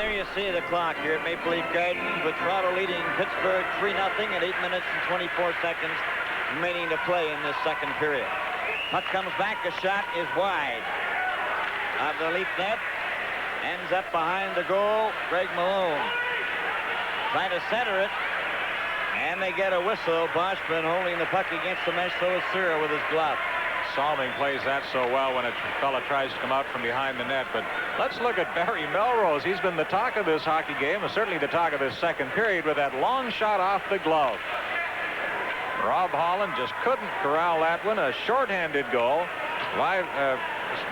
there you see the clock here at Maple Leaf Gardens with Toronto leading Pittsburgh 3-0 at 8 minutes and 24 seconds remaining to play in this second period. Puck comes back. A shot is wide of the Leaf net. Ends up behind the goal. Greg Malone trying to center it. And they get a whistle. Boschman holding the puck against the mesh. So is Cyril with his glove. Salming plays that so well when a fella tries to come out from behind the net. But let's look at Barry Melrose. He's been the talk of this hockey game, and certainly the talk of this second period with that long shot off the glove. Rob Holland just couldn't corral that one. A shorthanded goal.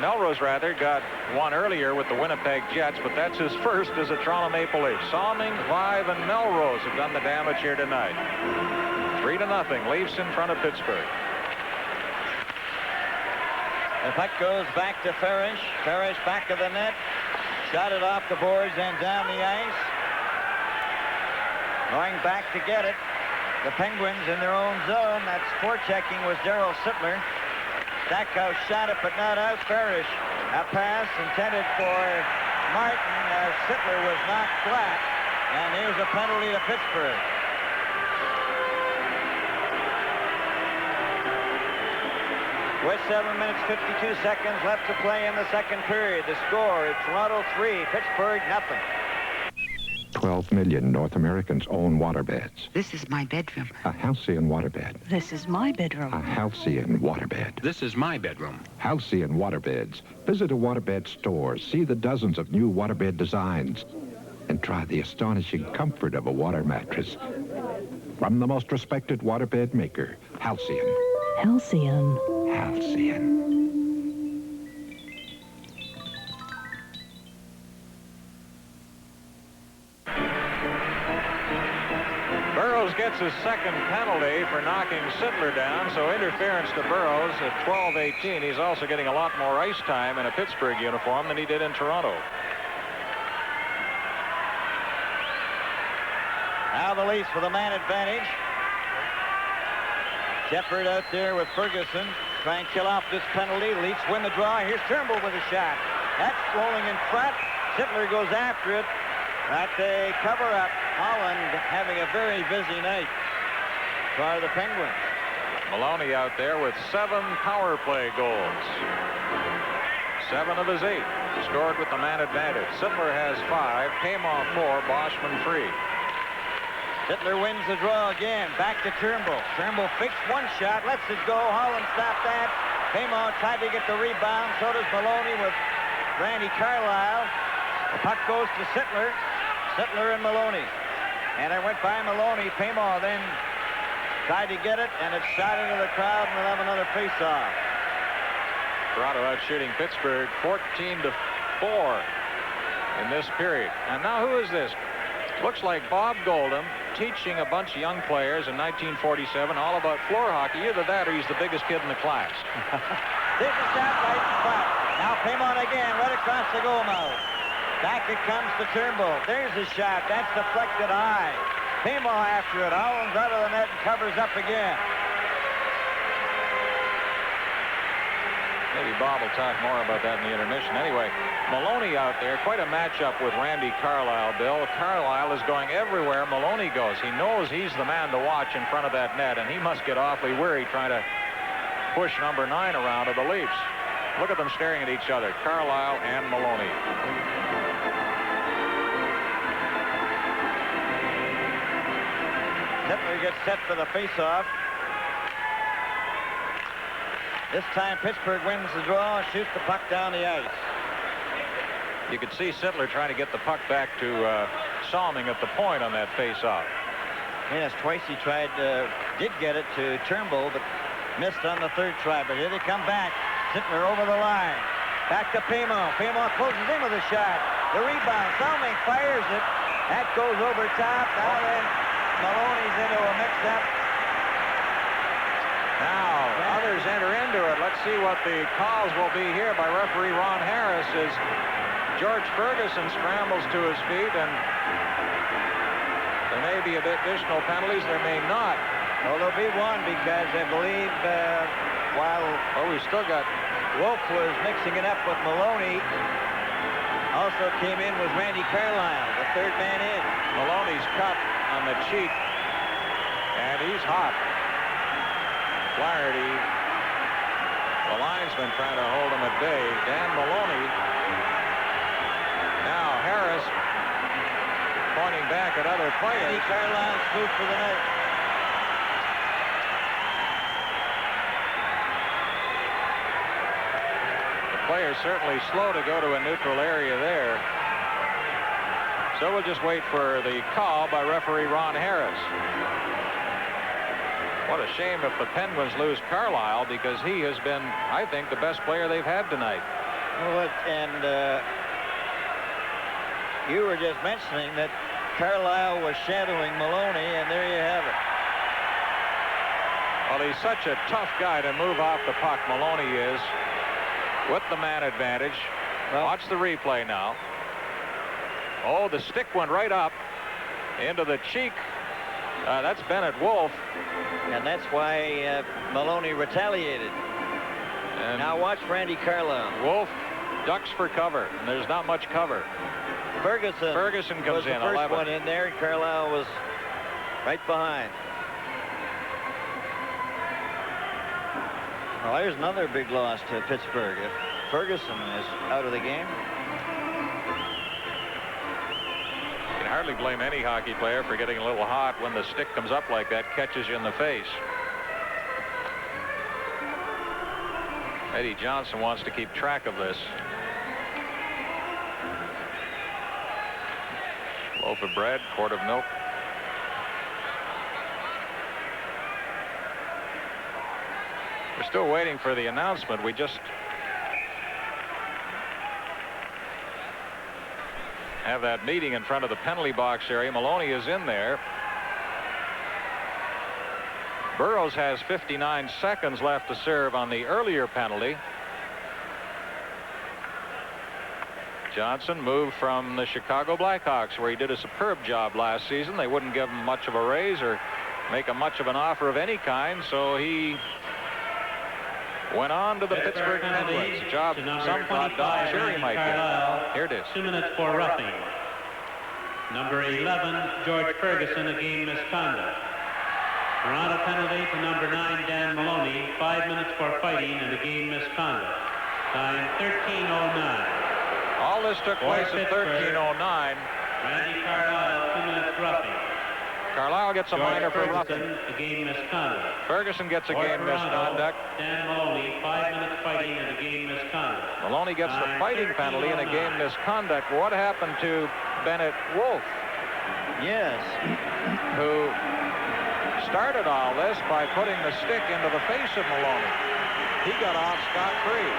Melrose rather got one earlier with the Winnipeg Jets, but that's his first as a Toronto Maple Leaf. Salming, Clive, and Melrose have done the damage here tonight. 3-0. Leafs in front of Pittsburgh. The puck goes back to Farish. Farish back of the net. Shot it off the boards and down the ice. Going back to get it. The Penguins in their own zone. That's forechecking was Darryl Sittler. Stackhouse shot it, but not out. Farish. A pass intended for Martin as Sittler was knocked flat. And here's a penalty to Pittsburgh. With 7 minutes, 52 seconds left to play in the second period. The score is Toronto 3, Pittsburgh nothing. 12 million North Americans own waterbeds. This is my bedroom. A halcyon waterbed. This is my bedroom. A halcyon waterbed. This is my bedroom. Halcyon waterbeds. Visit a waterbed store, see the dozens of new waterbed designs, and try the astonishing comfort of a water mattress. From the most respected waterbed maker, Halcyon. Halcyon. Halcyon. Burroughs gets his second penalty for knocking Sittler down, so interference to Burroughs at 12:18. He's also getting a lot more ice time in a Pittsburgh uniform than he did in Toronto. Now the Leafs with a man advantage. Shepard out there with Ferguson. Try and kill off this penalty. Leafs win the draw. Here's Turnbull with a shot. That's rolling in front. Sittler goes after it. But they cover up. Holland having a very busy night for the Penguins. Maloney out there with 7 power play goals. 7 of his 8 scored with the man advantage. Sittler has 5. Payman 4. Boschman 3. Sittler wins the draw again. Back to Turnbull. Turnbull fixed one shot. Lets it go. Holland stopped that. Payman tried to get the rebound. So does Maloney with Randy Carlyle. The puck goes to Sittler. Sittler and Maloney. And it went by Maloney. Payman then tried to get it, and it shot into the crowd, and we'll have another face-off. Toronto out shooting Pittsburgh 14-4 in this period. And now who is this? Looks like Bob Goldham teaching a bunch of young players in 1947 all about floor hockey. Either that or he's the biggest kid in the class. There's a shot right in front. Now Payman again, right across the goal mouth. Back it comes to Turnbull. There's a shot. That's deflected high. Payman after it. Holland's out of the net and covers up again. Maybe Bob will talk more about that in the intermission. Anyway, Maloney out there, quite a matchup with Randy Carlyle, Bill. Carlyle is going everywhere Maloney goes. He knows he's the man to watch in front of that net, and he must get awfully weary trying to push number 9 around to the Leafs. Look at them staring at each other, Carlyle and Maloney. Sittler gets set for the face-off. This time Pittsburgh wins the draw and shoots the puck down the ice. You could see Sittler trying to get the puck back to Salming at the point on that face-off. Yes, twice he tried, did get it to Turnbull, but missed on the third try. But here they come back. Sittler over the line. Back to Payman. Payman closes in with a shot. The rebound. Salming fires it. That goes over top. Now then, Maloney's into a mix-up. Now, others enter into it. Let's see what the calls will be here by referee Ron Harris as George Ferguson scrambles to his feet, and there may be additional penalties. There may not. Well, there'll be one because I believe while we've still got Wolf was mixing it up with Maloney, Also came in was Randy Carlyle, the third man in. Maloney's cut on the cheek, and he's hot. Flaherty, the linesman, trying to hold him at bay. Dan Maloney. Now Harris pointing back at other players. Randy Carlyle scoop for the night. Players certainly slow to go to a neutral area there. So we'll just wait for the call by referee Ron Harris. What a shame if the Penguins lose Carlyle, because he has been, I think, the best player they've had tonight. Well, and you were just mentioning that Carlyle was shadowing Maloney, and there you have it. Well, he's such a tough guy to move off the puck, Maloney is, with the man advantage. Well, watch the replay now. Oh, the stick went right up into the cheek. That's Bennett Wolf. And that's why Maloney retaliated. And now watch Randy Carlyle. Wolf ducks for cover, and there's not much cover. Ferguson comes was the in, first 11. one in there, and Carlyle was right behind. Well, there's another big loss to Pittsburgh. If Ferguson is out of the game. You can hardly blame any hockey player for getting a little hot when the stick comes up like that, catches you in the face. Eddie Johnson wants to keep track of this. Loaf of bread, quart of milk. We're still waiting for the announcement. We just have that meeting in front of the penalty box area. Maloney is in there. Burroughs has 59 seconds left to serve on the earlier penalty. Johnson moved from the Chicago Blackhawks, where he did a superb job last season. They wouldn't give him much of a raise or make him much of an offer of any kind, so he went on to the Pittsburgh Penguins. A job some thought Don Cherry might get. Here it is. 2 minutes for roughing. Number 11, George Ferguson, a game misconduct. Toronto penalty to number 9, Dan Maloney, 5 minutes for fighting and a game misconduct. Time 13:09. All this took place at 13:09. Randy Carlyle, 2 minutes roughing. Carlyle gets a minor for roughing. A game misconduct. Ferguson gets a game misconduct. Dan Maloney, 5 minutes fighting and a game misconduct. Maloney gets the fighting penalty and a game misconduct. What happened to Bennett Wolf? Yes. Who started all this by putting the stick into the face of Maloney. He got off scot-free.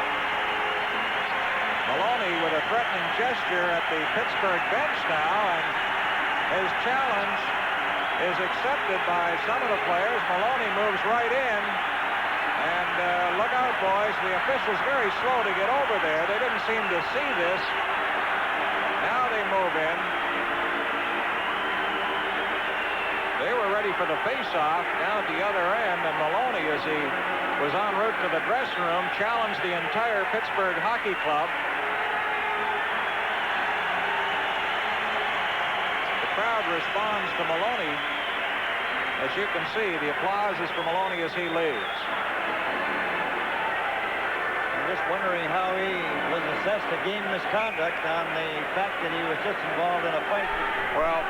Maloney with a threatening gesture at the Pittsburgh bench now, and his challenge is accepted by some of the players. Maloney moves right in, and look out, boys. The official's very slow to get over there. They didn't seem to see this. Now they move in. They were ready for the face-off down at the other end, and Maloney, as he was en route to the dressing room, challenged the entire Pittsburgh Hockey Club. The crowd responds to Maloney. As you can see, the applause is for Maloney as he leaves. I'm just wondering how he was assessed a game misconduct on the fact that he was just involved in a fight. Well,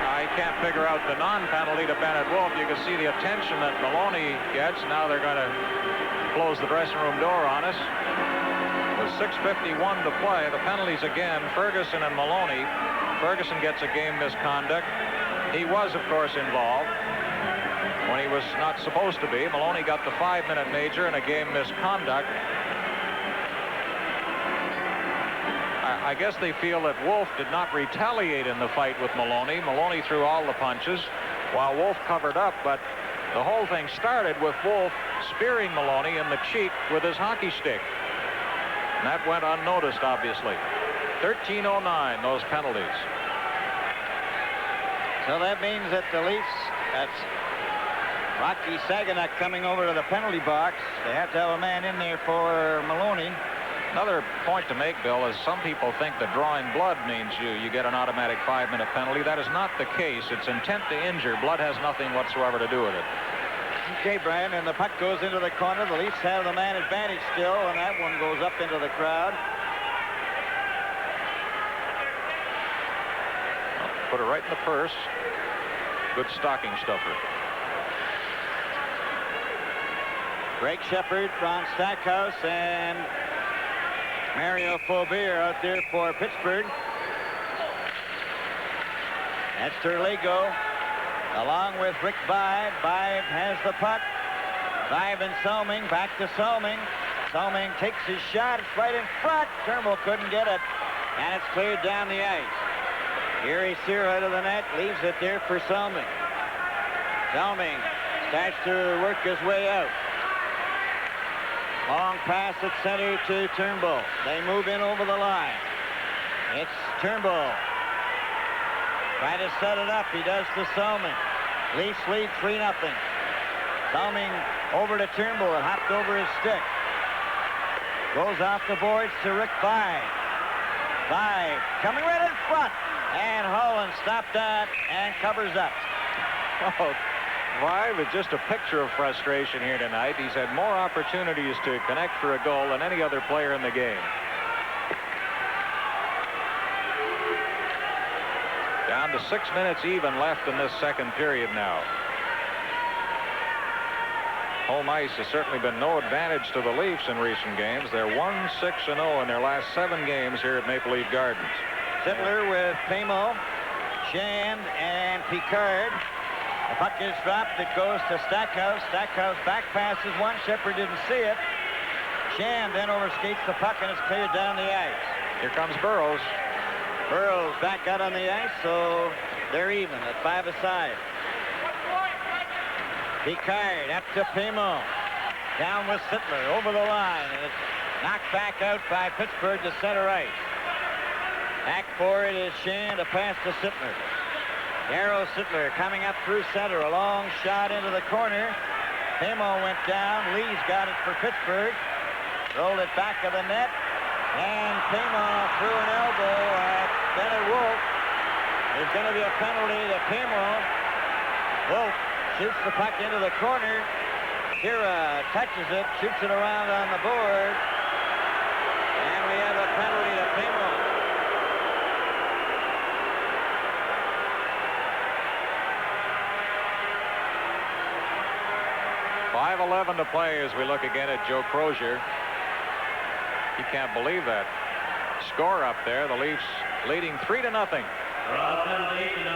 I can't figure out the non-penalty to Bennett Wolf. You can see the attention that Maloney gets. Now they're going to close the dressing room door on us. With 6:51 to play, the penalties again, Ferguson and Maloney. Ferguson gets a game misconduct. He was, of course, involved when he was not supposed to be. Maloney got the 5-minute major and a game misconduct. I guess they feel that Wolf did not retaliate in the fight with Maloney. Maloney threw all the punches while Wolf covered up, but the whole thing started with Wolf spearing Maloney in the cheek with his hockey stick. And that went unnoticed, obviously. 13:09, those penalties. So that means that the Leafs, that's Rocky Saginaw coming over to the penalty box. They have to have a man in there for Maloney. Another point to make, Bill, is some people think that drawing blood means you get an automatic 5-minute penalty. That is not the case. It's intent to injure. Blood has nothing whatsoever to do with it. Okay, Brian, and the puck goes into the corner. The Leafs have the man advantage still, and that one goes up into the crowd. Put it right in the purse. Good stocking stuffer. Greg Shepard, Ron Stackhouse, and Mario FAUBERT out there for Pittsburgh. That's Terlego, along with Rick Vibe. Vibe has the puck. Vibe and Salming, back to Salming. Salming takes his shot. It's right in front. Turnbull couldn't get it, and it's cleared down the ice. Gary Sear out of the net, leaves it there for Salming. Salming starts to work his way out. Long pass at center to Turnbull. They move in over the line. It's Turnbull. Trying to set it up. He does to Salming. Leafs lead 3-0. Salming over to Turnbull. It hopped over his stick. Goes off the boards to Rick Vibe. Vibe coming right in front. And Holland stopped that and covers up. Oh, Vibe is just a picture of frustration here tonight. He's had more opportunities to connect for a goal than any other player in the game. Down to 6 minutes even left in this second period now. Home ice has certainly been no advantage to the Leafs in recent games. They're 1-6-0 in their last 7 games here at Maple Leaf Gardens. Sittler with Pamo, Shand, and Picard. The puck is dropped. It goes to Stackhouse. Stackhouse back passes one. Shepard didn't see it. Shand then overskates the puck, and it's cleared down the ice. Here comes Burroughs. Burroughs back out on the ice, so they're even at 5 aside. Picard up to Pamo. Down with Sittler over the line, and it's knocked back out by Pittsburgh to center ice. Back for it is Shand, a pass to Sittler. Darrow Sittler coming up through center. A long shot into the corner. Pamo went down. Lee's got it for Pittsburgh. Rolled it back of the net. And Pamo threw an elbow at Bennett Wolf. There's going to be a penalty to Pamo. Wolf shoots the puck into the corner. Kira touches it, shoots it around on the board. And we have a penalty to Pamo. 5:11 to play as we look again at Joe Crozier. You can't believe that score up there. The Leafs leading 3-0.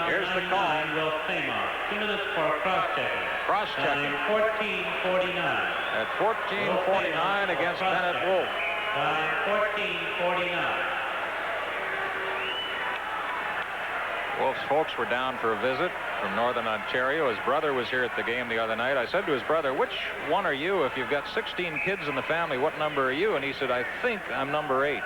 Here's the call. Will Pamo. 2 minutes for cross-checking. Cross-checking. 14:49. At 14:49 against Bennett Wolf. Time 14:49. Wolf's folks were down for a visit from Northern Ontario. His brother was here at the game the other night. I said to his brother, which one are you? If you've got 16 kids in the family, what number are you? And he said, I think I'm number 8.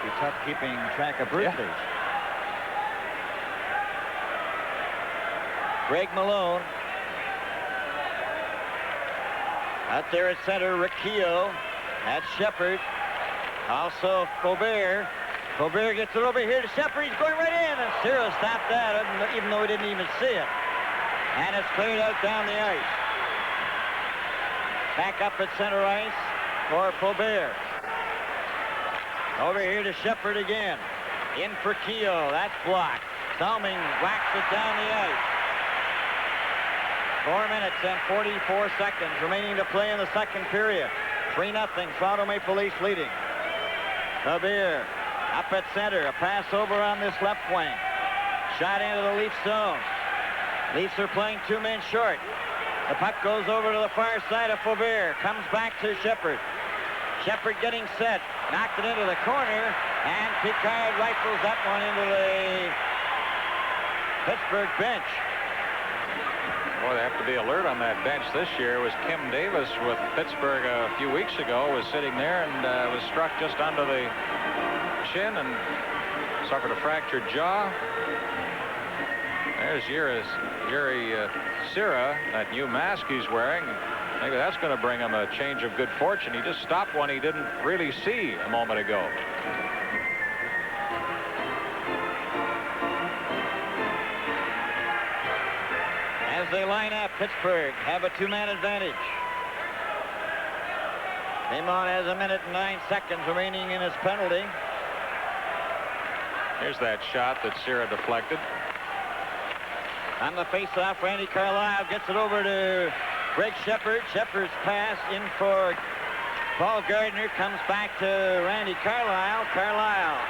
Be tough keeping track of birthdays. Yeah. Greg Malone. Out there at center, Rick Keogh. That's Shepard. Also FAUBERT. FAUBERT gets it over here to Shepard. He's going right in, and Cira stopped that, even though he didn't even see it. And it's cleared out down the ice. Back up at center ice for FAUBERT. Over here to Shepard again. In for Keogh. That's blocked. Salming whacks it down the ice. 4 minutes and 44 seconds remaining to play in the second period. 3-0, Toronto Maple Leafs leading. FAUBERT up at center. A pass over on this left wing. Shot into the Leafs zone. Leafs are playing 2 men short. The puck goes over to the far side of FAUBERT. Comes back to Shepard. Shepard getting set. Knocked it into the corner. And Picard rifles that one into the Pittsburgh bench. Boy, they have to be alert on that bench this year. It was Kim Davis with Pittsburgh a few weeks ago, was sitting there and was struck just under the chin and suffered a fractured jaw. There's Yuri Cira, that new mask he's wearing. Maybe that's going to bring him a change of good fortune. He just stopped one he didn't really see a moment ago. As they line up, Pittsburgh have a 2-man advantage. Damon has 1 minute and 9 seconds remaining in his penalty. Here's that shot that Sierra deflected. On the face-off, Randy Carlyle gets it over to Greg Shepard. Shepard's pass in for Paul Gardner. Comes back to Randy Carlyle. Carlyle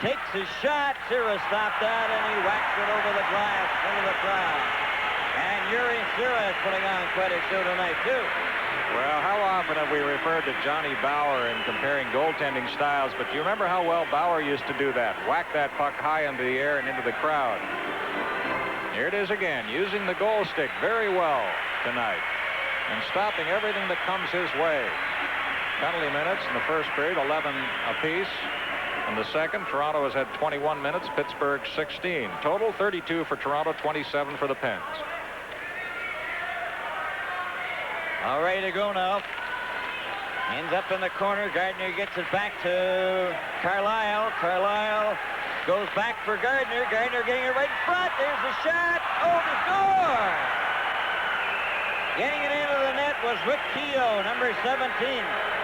takes his shot. Sierra stopped that, and he whacks it over the glass into the crowd. And Yuri Sierra is putting on quite a show tonight, too. Well, how often have we referred to Johnny Bauer in comparing goaltending styles, but do you remember how well Bauer used to do that? Whack that puck high into the air and into the crowd. Here it is again, using the goal stick very well tonight and stopping everything that comes his way. Penalty minutes in the first period, 11 apiece. In the second, Toronto has had 21 minutes, Pittsburgh 16. Total 32 for Toronto, 27 for the Pens. All ready to go now. Ends up in the corner. Gardner gets it back to Carlyle. Carlyle goes back for Gardner. Gardner getting it right in front. There's the shot. Oh, the score! Getting it into the net was Rick Keogh, number 17.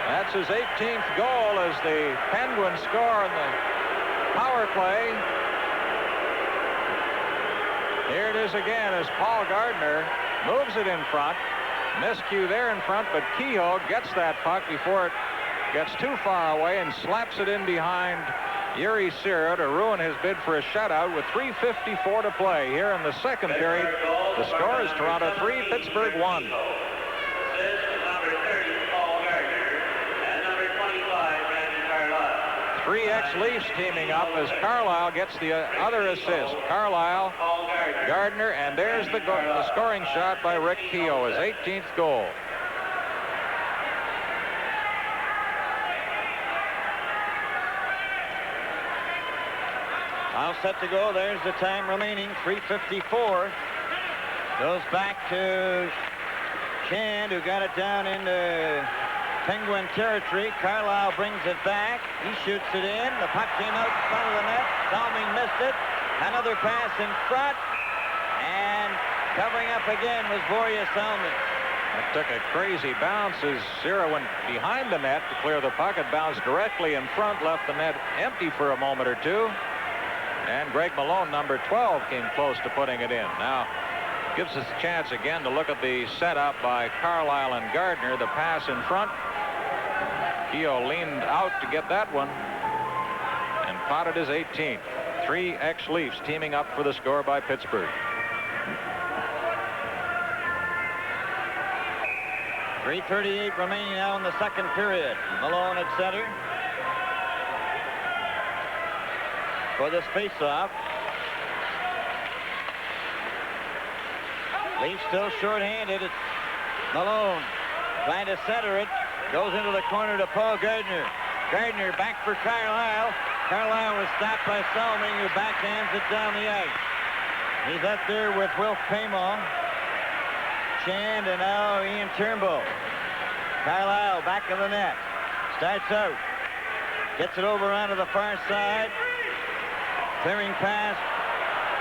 That's his 18th goal as the Penguins score in the power play. Here it is again as Paul Gardner moves it in front. Miscue there in front, but Keogh gets that puck before it gets too far away and slaps it in behind Yuri Sierra to ruin his bid for a shutout with 3:54 to play here in the second period. The score is Toronto 3, Pittsburgh 1. Three ex-Leafs teaming up as Carlyle gets the other assist. Carlyle, Gardner, and there's the scoring shot by Rick Keogh, his 18th goal. All set to go. There's the time remaining, 3:54. Goes back to Chand, who got it down into Penguin territory. Carlyle brings it back. He shoots it in. The puck came out in front of the net. Salming missed it. Another pass in front. And covering up again was Borje Salming. It took a crazy bounce as Sierra went behind the net to clear the puck. It bounced directly in front, left the net empty for a moment or two. And Greg Malone, number 12, came close to putting it in. Now, gives us a chance again to look at the setup by Carlyle and Gardner. The pass in front. Keogh leaned out to get that one and potted his 18th. Three ex-Leafs teaming up for the score by Pittsburgh. 3:38 remaining now in the second period. Malone at center for this face-off. Leafs still short-handed. It's Malone trying to center it. Goes into the corner to Paul Gardner. Gardner back for Carlyle. Carlyle was stopped by Salming, who backhands it down the ice. He's up there with Wilf Paymo, Chand, and now Ian Turnbull. Carlyle back in the net. Starts out. Gets it over onto the far side. Clearing pass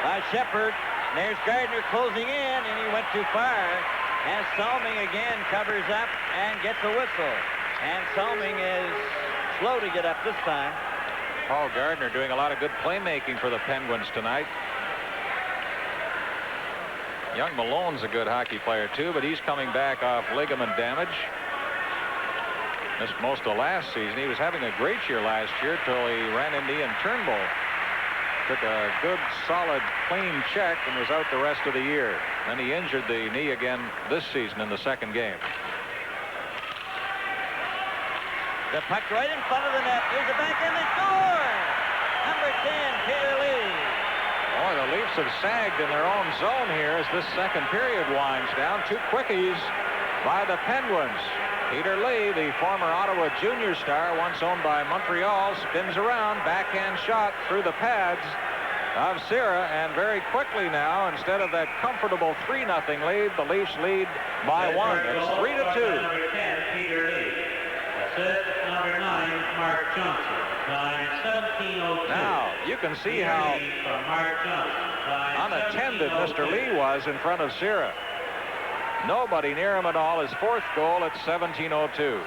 by Shepard. There's Gardner closing in, and he went too far. And Salming again covers up and gets a whistle. And Salming is slow to get up this time. Paul Gardner doing a lot of good playmaking for the Penguins tonight. Young Malone's a good hockey player too, but he's coming back off ligament damage. Missed most of last season. He was having a great year last year till he ran into Ian Turnbull. Took a good, solid, clean check and was out the rest of the year. Then he injured the knee again this season in the second game. The puck right in front of the net. There's a backhand and score! Number 10, Peter Lee. Boy, the Leafs have sagged in their own zone here as this second period winds down. Two quickies by the Penguins. Peter Lee, the former Ottawa junior star, once owned by Montreal, spins around, backhand shot through the pads, of Sierra, and very quickly now, instead of that comfortable 3-0 lead, the Leafs lead by 1. It's 3-2. Number 10, Peter Lee. Assist number 9, Mark Johnson. Time 17:02. Now, you can see how from Mark Johnson. Time unattended 17:02. Mr. Lee was in front of Sierra. Nobody near him at all. His 4th goal at 17:02.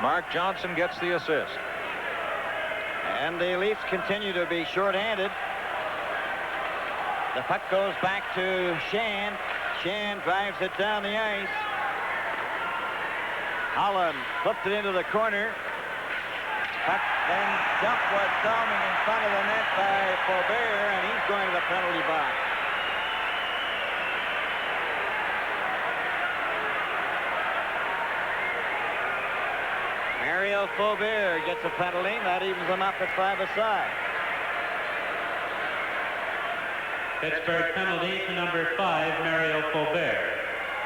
Mark Johnson gets the assist. And the Leafs continue to be short-handed. The puck goes back to Shan. Shan drives it down the ice. Holland flipped it into the corner. Puck then jump was Salming in front of the net by FAUBERT, and he's going to the penalty box. Mario FAUBERT gets a penalty. That evens them up at 5-a-side. Pittsburgh penalty to number 5, Mario FAUBERT.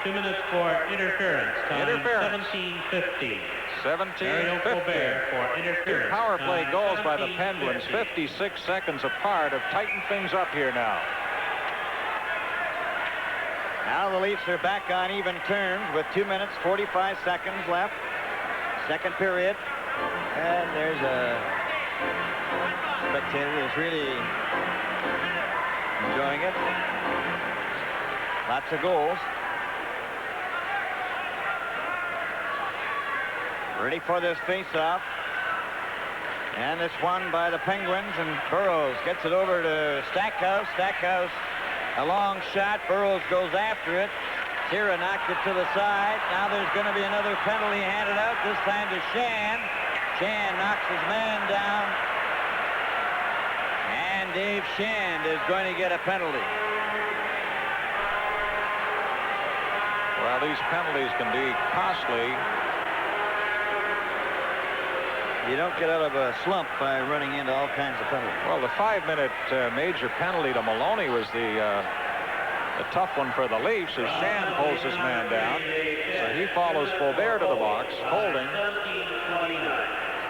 2 minutes for interference. Time 17:15. 17-15. Mario FAUBERT for interference. 2 power play Time goals by the 17:15. Penguins, 56 seconds apart, have tightened things up here now. Now the Leafs are back on even terms with 2 minutes, 45 seconds left. Second period. And there's a spectator that's really enjoying it. Lots of goals. Ready for this face-off. And it's won by the Penguins, and Burroughs gets it over to Stackhouse. Stackhouse, a long shot. Burroughs goes after it. Sierra knocked it to the side. Now there's going to be another penalty handed out, this time to Shan. Shan knocks his man down. And Dave Shand is going to get a penalty. Well, these penalties can be costly. You don't get out of a slump by running into all kinds of penalties. Well, the 5-minute major penalty to Maloney was the tough one for the Leafs as Shan pulls his man down. So he follows FAUBERT to the box, holding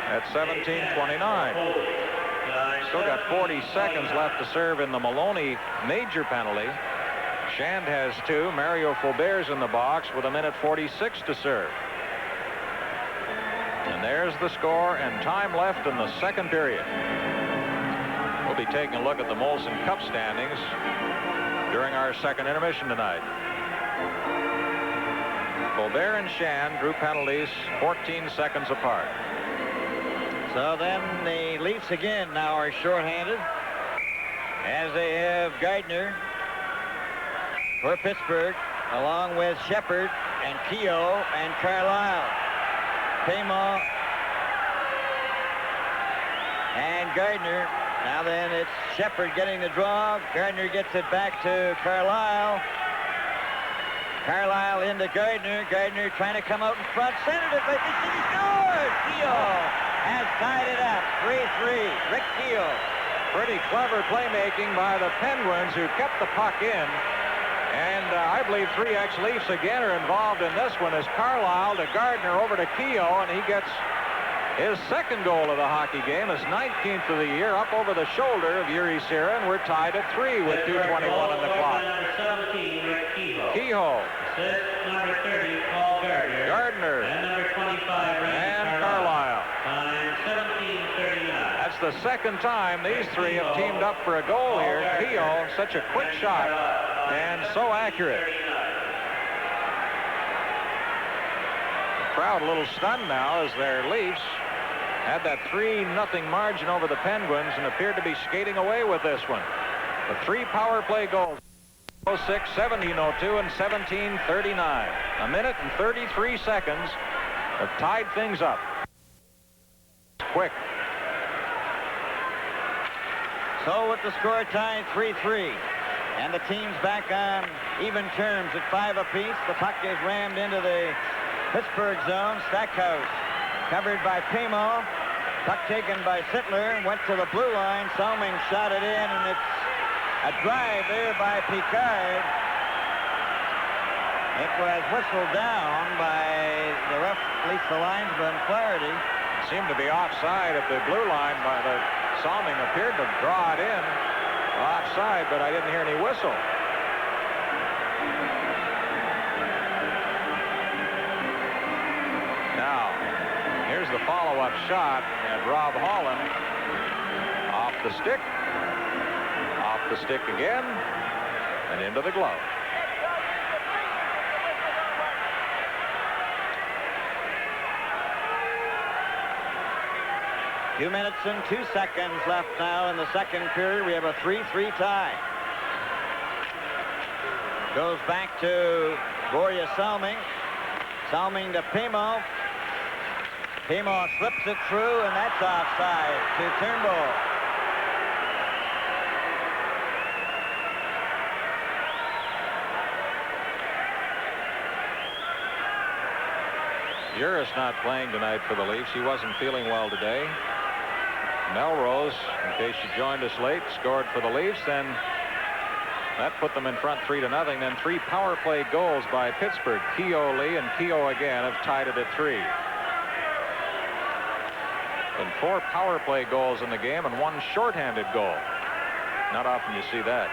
at 17:29. Still got 40 seconds left to serve in the Maloney major penalty. Shand has 2. Mario FAUBERT's in the box with 1:46 to serve. And there's the score and time left in the second period. We'll be taking a look at the Molson Cup standings during our second intermission tonight. FAUBERT and Shand drew penalties 14 seconds apart. So then the Leafs again now are shorthanded as they have Gardner for Pittsburgh along with Shepard and Keogh and CARLYLE. Paymo and Gardner. Now then it's Shepard getting the draw. Gardner gets it back to CARLYLE. CARLYLE into Gardner. Gardner trying to come out in front. Centered it, but he scores! Keogh has tied it up. 3-3. Rick Keogh. Pretty clever playmaking by the Penguins, who kept the puck in. And I believe 3 ex-Leafs again are involved in this one as CARLYLE to Gardner over to Keogh, and he gets his second goal of the hockey game, his 19th of the year, up over the shoulder of Yuri Sierra, and we're tied at 3 with 2:21 on the clock. Number 17, Rick Keogh. Keogh. Assist number 30, Paul Gardner. Gardner. And number 25, Randy And CARLYLE. Time 17:39. That's the second time these 3 have teamed up for a goal here. Keogh, such a quick shot and so accurate. The crowd a little stunned now as their Leafs had that 3-0 margin over the Penguins and appeared to be skating away with this one. The 3 power play goals, 06, 17:02, and 17:39. A minute and 33 seconds have tied things up. Quick. So with the score tied 3-3. And the team's back on even terms at 5 apiece. The puck is rammed into the Pittsburgh zone. Stackhouse covered by Paymo. Puck taken by Sittler. Went to the blue line. Salming shot it in, and it's a drive there by Picard. It was whistled down by the ref, at least the linesman, Flaherty. Seemed to be offside at the blue line by the Salming appeared to draw it in offside, but I didn't hear any whistle. Now, here's the follow-up shot, and Rob Holland off the stick again, and into the glove. Two minutes and 2 seconds left now in the second period. We have a 3-3 tie. Goes back to Borja Salming. Salming to Pimo. Pimo slips it through, and that's offside to Turnbull. Uris not playing tonight for the Leafs. He wasn't feeling well today. Melrose, in case you joined us late, scored for the Leafs, and that put them in front 3-0. Then 3 power play goals by Pittsburgh. Keogh, Lee, and Keogh again have tied it at 3. And 4 power play goals in the game and 1 shorthanded goal. Not often you see that.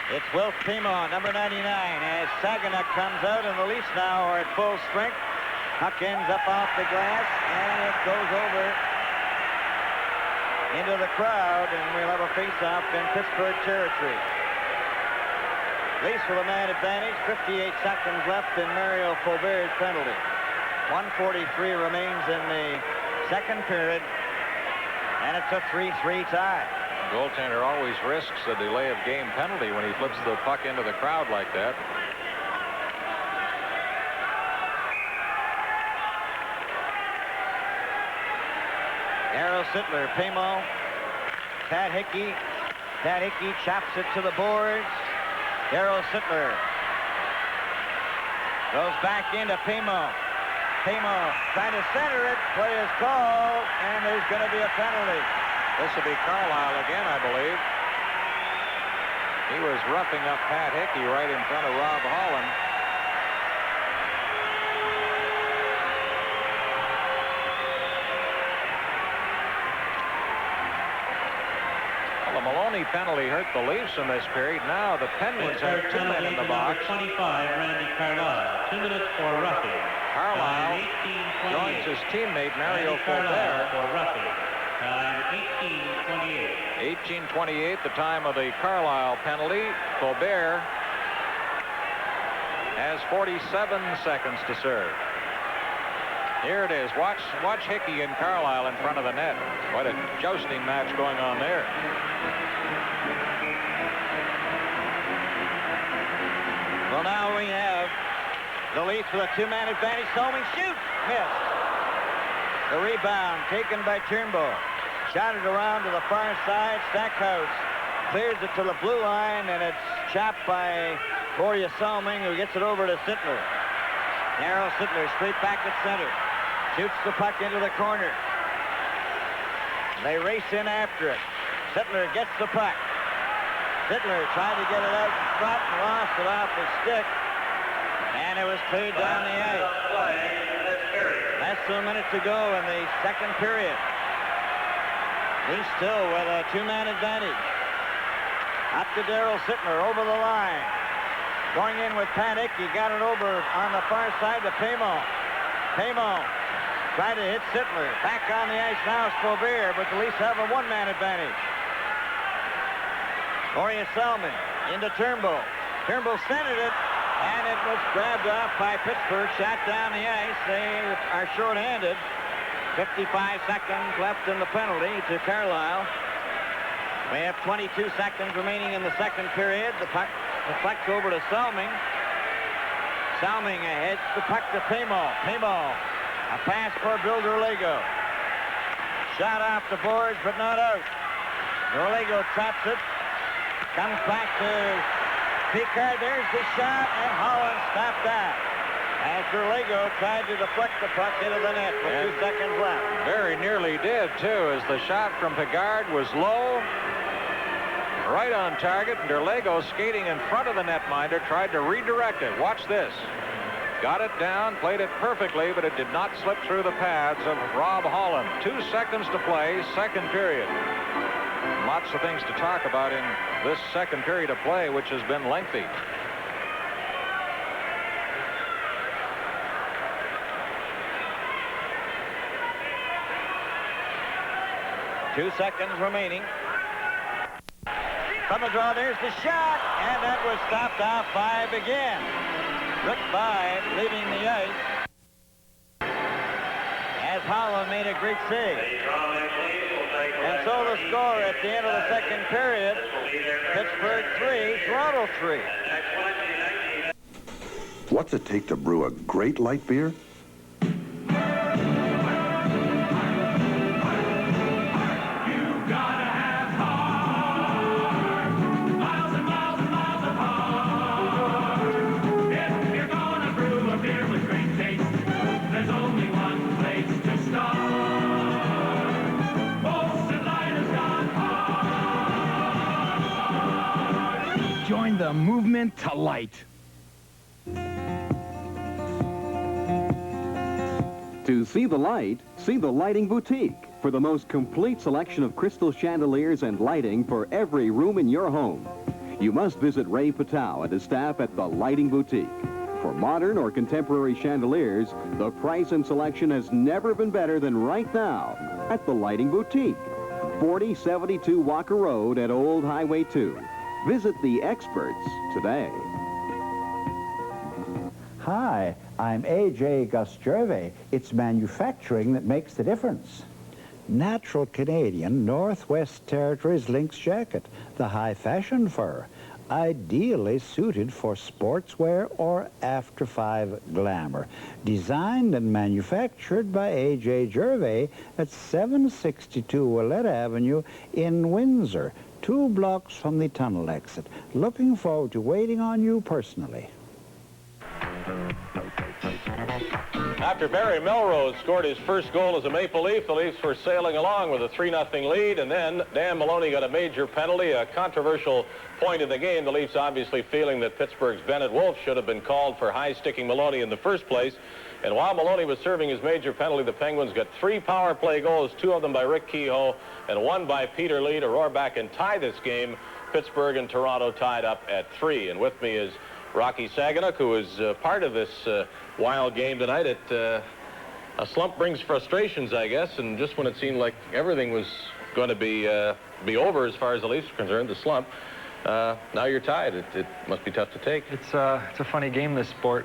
It's Wilf Pimo, number 99, as Saginaw comes out, and the Leafs now are at full strength. Puck ends up off the glass, and it goes over into the crowd, and we'll have a face-off in Pittsburgh territory. Leafs with a man advantage, 58 seconds left in Mario Faubert's penalty. 1:43 remains in the second period, and it's a 3-3 tie. Goaltender always risks a delay of game penalty when he flips the puck into the crowd like that. Darryl Sittler, Pimo, Pat Hickey. Pat Hickey chops it to the boards. Darryl Sittler goes back into Pimo. Pimo trying to center it. Play is called, and there's going to be a penalty. This will be Carlyle again, I believe. He was roughing up Pat Hickey right in front of Rob Holland. Well, the Maloney penalty hurt the Leafs in this period. Now the Penguins have 2 men in the box. 25, Randy Carlyle. 2 minutes for roughing. Carlyle joins his teammate Mario Faubert for roughing. Time 18:28. 18:28, the time of the Carlyle penalty. Faubert has 47 seconds to serve. Here it is. Watch Hickey and Carlyle in front of the net. What a jousting match going on there. Well, now we have the Leafs with a 2-man advantage. Salming shoots. Missed. The rebound taken by Turnbull. Shot it around to the far side. Stackhouse clears it to the blue line, and it's chopped by Borja Salming, who gets it over to Sittler. Darryl Sittler straight back at center. Shoots the puck into the corner. They race in after it. Sittler gets the puck. Sittler tried to get it out in front and lost it off his stick. And it was cleared down the ice. Less than a minute to go in the second period. He's still with a 2-man advantage. Up to Darryl Sittler over the line. Going in with Pat Hickey. Got it over on the far side to Pimo. Pimo tried to hit Sittler. Back on the ice now is Faubert, but the Leafs have a 1-man advantage. Borja Salming into Turnbull. Turnbull centered it, and it was grabbed off by Pittsburgh. Shot down the ice. They are short-handed. 55 seconds left in the penalty to Carlyle. We have 22 seconds remaining in the second period. The puck deflects over to Salming. Salming ahead. The puck to Pimo. Pimo. A pass for Bill Derlego. Shot off the boards, but not out. Derlego traps it. Comes back to Picard. There's the shot, and Holland stopped that. As Derlego tried to deflect the puck into the net with 2 seconds left. Very nearly did, too, as the shot from Picard was low, right on target, and Derlego skating in front of the netminder tried to redirect it. Watch this. got it down, played it perfectly, but it did not slip through the pads of Rob Holland. 2 seconds to play, second period. Lots of things to talk about in this second period of play, which has been lengthy. Two seconds remaining. From the draw, there's the shot, and that was stopped off Five again. Rick Five leaving the ice as Holland made a great save. And so the score at the end of the second period, Pittsburgh 3, Toronto 3. What's it take to brew a great light beer? Join the movement to light. To see the light, see the Lighting Boutique for the most complete selection of crystal chandeliers and lighting for every room in your home. You must visit Ray Patow and his staff at the Lighting Boutique. For modern or contemporary chandeliers, the price and selection has never been better than right now at the Lighting Boutique, 4072 Walker Road at Old Highway 2. Visit the experts today. Hi, I'm A.J. Gusgervais. It's manufacturing that makes the difference. Natural Canadian Northwest Territories lynx jacket, the high fashion fur, ideally suited for sportswear or after 5 glamour. Designed and manufactured by A.J. Gervais at 762 Ouellette Avenue in Windsor, 2 blocks from the tunnel exit. Looking forward to waiting on you personally. After Barry Melrose scored his first goal as a Maple Leaf, the Leafs were sailing along with a 3-0 lead, and then Dan Maloney got a major penalty, a controversial point in the game. The Leafs obviously feeling that Pittsburgh's Bennett Wolf should have been called for high-sticking Maloney in the first place. And while Maloney was serving his major penalty, the Penguins got 3 power play goals, 2 of them by Rick Kehoe and 1 by Peter Lee to roar back and tie this game. Pittsburgh and Toronto tied up at 3. And with me is Rocky Saganuk, who is part of this wild game tonight. A slump brings frustrations, I guess, and just when it seemed like everything was going to be over as far as the Leafs are concerned, the slump, now you're tied. It must be tough to take. It's a funny game, this sport.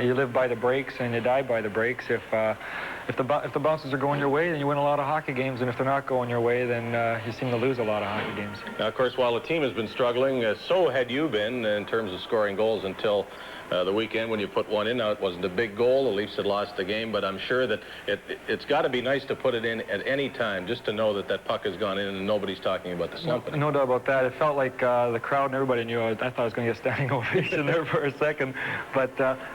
You live by the breaks and you die by the breaks. If the bounces are going your way, then you win a lot of hockey games, and if they're not going your way, then you seem to lose a lot of hockey games. Now, of course, while the team has been struggling, so had you been in terms of scoring goals until the weekend when you put one in. Now, it wasn't a big goal. The Leafs had lost the game, but I'm sure that it's got to be nice to put it in at any time, just to know that that puck has gone in and nobody's talking about the slump. No doubt about that. It felt like the crowd and everybody knew. I thought I was going to get a standing ovation there for a second. But,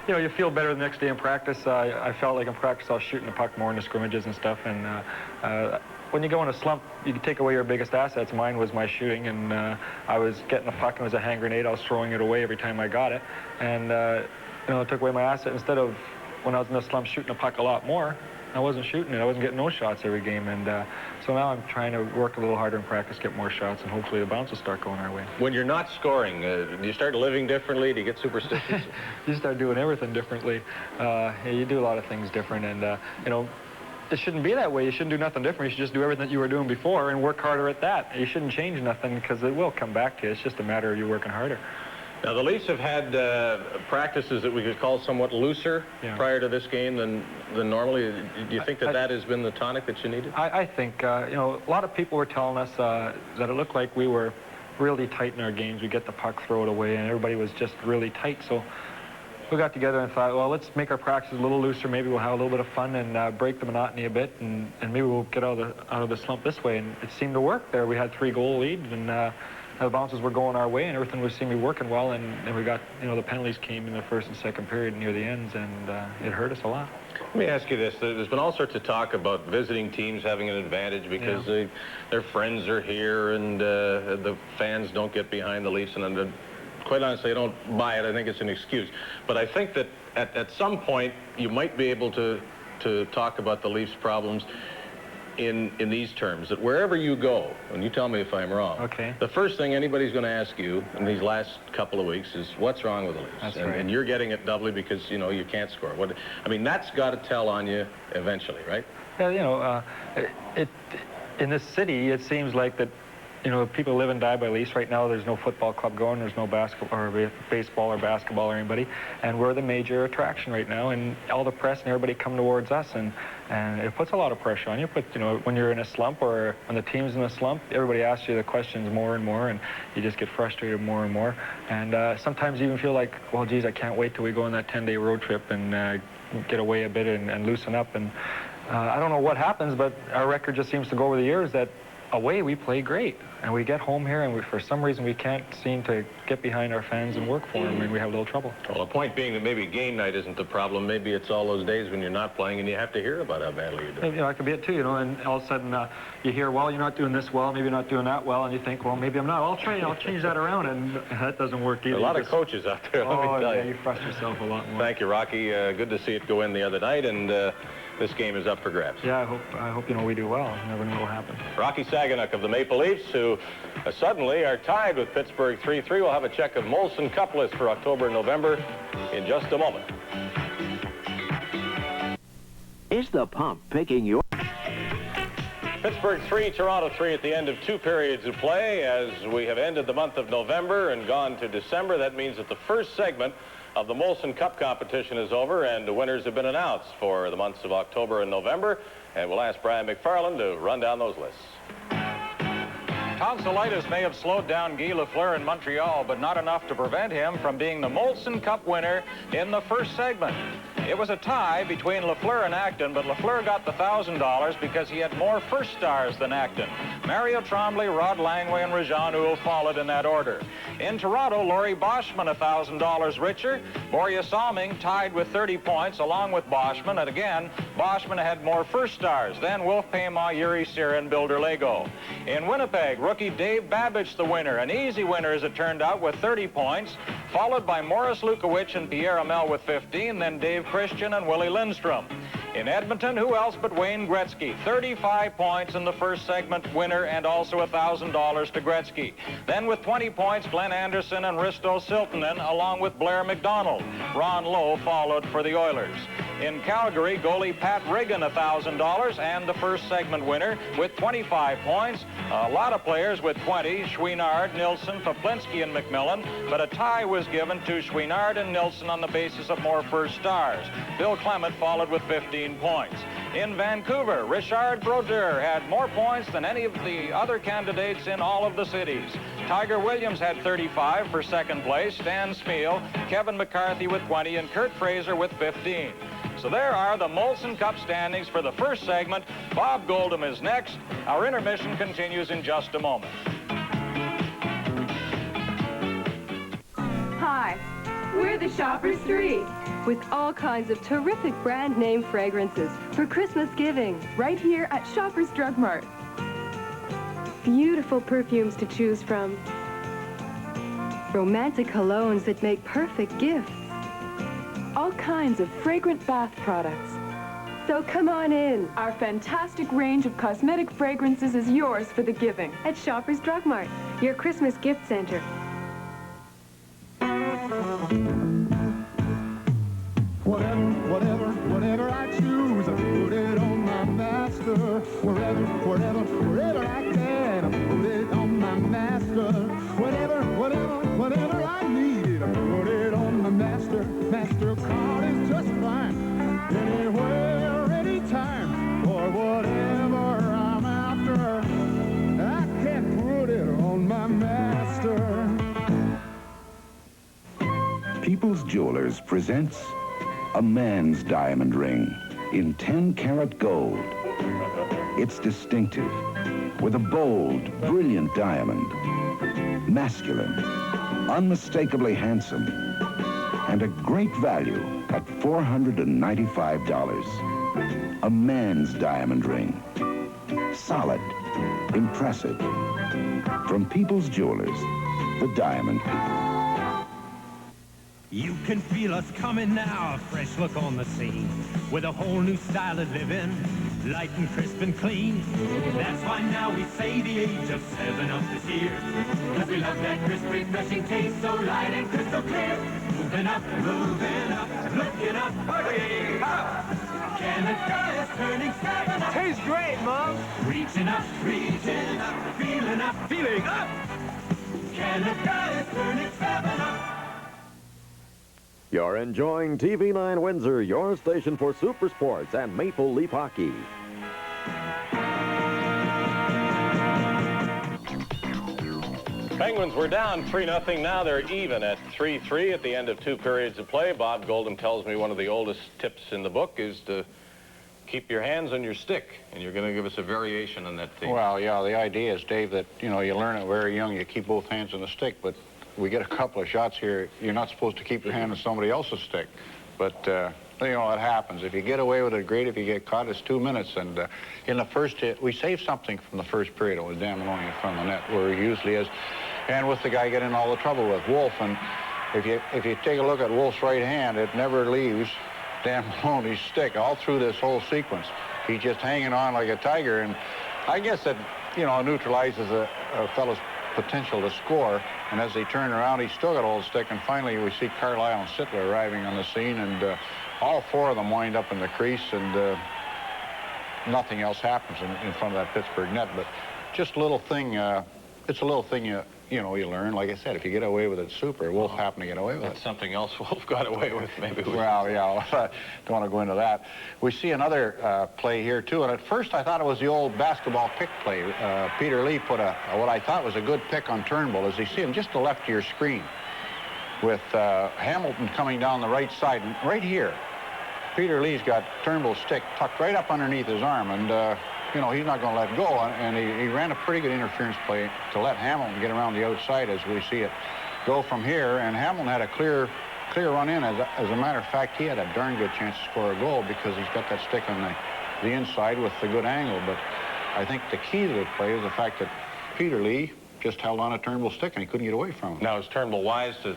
you know, you feel better the next day in practice. I felt like in practice I was shooting the puck more in the scrimmages and stuff. And when you go in a slump, you can take away your biggest assets. Mine was my shooting, and I was getting the puck, and it was a hand grenade. I was throwing it away every time I got it. And, you know, it took away my asset. Instead of, when I was in a slump, shooting the puck a lot more, I wasn't shooting it. I wasn't getting no shots every game. And so now I'm trying to work a little harder in practice, get more shots, and hopefully the bounce will start going our way. When you're not scoring, do you start living differently? Do you get superstitious? You start doing everything differently. You do a lot of things different. And, you know, it shouldn't be that way. You shouldn't do nothing different. You should just do everything that you were doing before and work harder at that. You shouldn't change nothing, because it will come back to you. It's just a matter of you working harder. Now, the Leafs have had practices that we could call somewhat looser prior to this game than normally. Do you think that has been the tonic that you needed? I think, you know, a lot of people were telling us that it looked like we were really tight in our games. We get the puck, throw it away, and everybody was just really tight. So we got together and thought, well, let's make our practices a little looser. Maybe we'll have a little bit of fun and break the monotony a bit, and maybe we'll get out of the slump this way. And it seemed to work there. We had 3-goal lead, and the bounces were going our way, and everything was seeming to be working well. And we got, you know, the penalties came in the first and second period near the ends, and it hurt us a lot. Let me ask you this. There's been all sorts of talk about visiting teams having an advantage because their friends are here and the fans don't get behind the Leafs. And quite honestly, I don't buy it. I think it's an excuse. But I think that at some point, you might be able to talk about the Leafs' problems in these terms, that wherever you go, and you tell me if I'm wrong, okay, the first thing anybody's going to ask you in these last couple of weeks is, what's wrong with the Leafs? That's and, right. And you're getting it doubly because, you know, you can't score. I mean, that's got to tell on you eventually, right? Yeah, you know, in this city, it seems like that, you know, people live and die by Leafs. Right now, there's no football club going, there's no basketball or baseball or basketball or anybody, and we're the major attraction right now, and all the press and everybody come towards us, and it puts a lot of pressure on you. But, you know, when you're in a slump or when the team's in a slump, everybody asks you the questions more and more, and you just get frustrated more and more. And sometimes you even feel like, well, geez, I can't wait till we go on that 10-day road trip and get away a bit and loosen up. And I don't know what happens, but our record just seems to go over the years that away we play great, and we get home here and for some reason we can't seem to get behind our fans and work for them, and we have a little trouble. Well, the point being that maybe game night isn't the problem. Maybe it's all those days when you're not playing and you have to hear about how badly you're doing. You know, that could be it too, you know, and all of a sudden you hear, well, you're not doing this well, maybe you're not doing that well, and you think, well, maybe I'm not. I'll change that around, and that doesn't work either. A lot of coaches out there, let me tell you. You frustrate yourself a lot more. Thank you, Rocky. Good to see it go in the other night, and this game is up for grabs. Yeah, I hope you know, we do well. You never know what will happen. Rocky Saganuk of the Maple Leafs, who suddenly are tied with Pittsburgh 3-3. We'll have a check of Molson Cup list for October and November in just a moment. Is the pump picking your... Pittsburgh 3, Toronto 3 at the end of 2 periods of play. As we have ended the month of November and gone to December, that means that the first segment of the Molson Cup competition is over, and the winners have been announced for the months of October and November. And we'll ask Brian McFarland to run down those lists. Tonsillitis may have slowed down Guy Lafleur in Montreal, but not enough to prevent him from being the Molson Cup winner in the first segment. It was a tie between Lafleur and Acton, but Lafleur got the $1,000 because he had more first stars than Acton. Mario Tremblay, Rod Langway, and Rajan Uhl followed in that order. In Toronto, Laurie Boschman $1,000 richer. Borja Salming tied with 30 points along with Boschman, and again, Boschman had more first stars than Wolf Payma, Yuri Sira, and Bill Derlego. In Winnipeg, rookie Dave Babich the winner, an easy winner as it turned out with 30 points, followed by Morris Lukowicz and Pierre Amel with 15, then Dave Christian and Willie Lindstrom. In Edmonton, who else but Wayne Gretzky? 35 points in the first segment winner, and also $1,000 to Gretzky. Then with 20 points, Glenn Anderson and Risto Siltanen, along with Blair McDonald. Ron Lowe followed for the Oilers. In Calgary, goalie Pat Riggin $1,000 and the first segment winner with 25 points. A lot of players with 20, Chouinard, Nilsson, Poplinski, and McMillan, but a tie was given to Chouinard and Nilsson on the basis of more first stars. Bill Clement followed with 15 points. In Vancouver, Richard Brodeur had more points than any of the other candidates in all of the cities. Tiger Williams had 35 for second place, Stan Smeal, Kevin McCarthy with 20, and Kurt Fraser with 15. So there are the Molson Cup standings for the first segment. Bob Goldham is next. Our intermission continues in just a moment. Hi, we're the Shoppers 3, with all kinds of terrific brand name fragrances for Christmas giving, right here at Shoppers Drug Mart. Beautiful perfumes to choose from. Romantic colognes that make perfect gifts. All kinds of fragrant bath products. So come on in. Our fantastic range of cosmetic fragrances is yours for the giving at Shoppers Drug Mart, your Christmas gift center. Whatever I choose, I put it on my master. Wherever I can, I put it on my master. Whatever I need, I put it on my master. MasterCard is just fine, anywhere, anytime, for whatever I'm after. I can put it on my master. People's Jewelers presents a man's diamond ring in 10-karat gold. It's distinctive, with a bold, brilliant diamond, masculine, unmistakably handsome, and a great value at $495. A man's diamond ring. Solid, impressive. From People's Jewelers, the Diamond People. You can feel us coming now, a fresh look on the scene, with a whole new style of living, light and crisp and clean. That's why now we say the age of 7-Up is here, because we love that crisp, refreshing taste, so light and crystal clear. Moving up, looking up, hurry up. Canada is turning 7-Up. Tastes great, Mom. Reaching up, feeling up. Canada is turning 7-Up. You're enjoying TV9 Windsor, your station for super sports and Maple Leaf hockey. Penguins were down 3-0. Now they're even at 3-3 at the end of 2 periods of play. Bob Goldham tells me one of the oldest tips in the book is to keep your hands on your stick, and you're going to give us a variation on that theme. Well, yeah, the idea is, Dave, that, you know, you learn it very young, you keep both hands on the stick, but we get a couple of shots here, you're not supposed to keep your hand on somebody else's stick. But, you know, it happens. If you get away with it, great. If you get caught, it's 2 minutes. And in the first hit, we saved something from the first period with Dan Maloney in front of the net, where he usually is, and with the guy getting all the trouble with Wolf. And if you take a look at Wolf's right hand, it never leaves Dan Maloney's stick all through this whole sequence. He's just hanging on like a tiger, and I guess that, you know, neutralizes a fellow's potential to score. And as they turn around, he's still got a old stick, and finally we see Carlyle and Sittler arriving on the scene, and all 4 of them wind up in the crease, and nothing else happens in front of that Pittsburgh net. But just a little thing, it's a little thing you know, you learn. Like I said, if you get away with it, super. Wolf happened to get away with it. That's something else Wolf got away with, maybe. Well, yeah, don't want to go into that. We see another play here, too, and at first I thought it was the old basketball pick play. Peter Lee put what I thought was a good pick on Turnbull, as you see him just to the left of your screen, with Hamilton coming down the right side. And right here, Peter Lee's got Turnbull's stick tucked right up underneath his arm, and you know, he's not going to let go, and he ran a pretty good interference play to let Hamilton get around the outside, as we see it go from here. And Hamilton had a clear run in. As a matter of fact, he had a darn good chance to score a goal because he's got that stick on the inside with the good angle. But I think the key to the play is the fact that Peter Lee just held on to Turnbull's stick and he couldn't get away from him. Now, is Turnbull wise to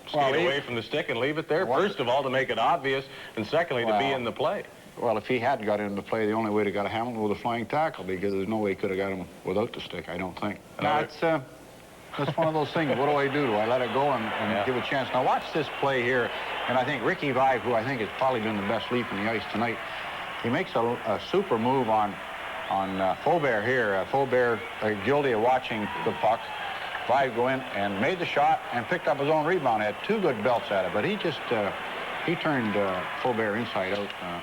skate away from the stick and leave it there? First of all, to make it obvious, and secondly, to be in the play. Well, if he had got into play, the only way to got Hamilton was a flying tackle, because there's no way he could have got him without the stick, I don't think. No, it's one of those things. What do I do? Do I let it go and give a chance? Now, watch this play here, and I think Ricky Vive, who I think has probably been the best leap in the ice tonight, he makes a super move on FAUBERT here. FAUBERT guilty of watching the puck. Vive go in and made the shot and picked up his own rebound. Had 2 good belts at it, but he just he turned FAUBERT inside out,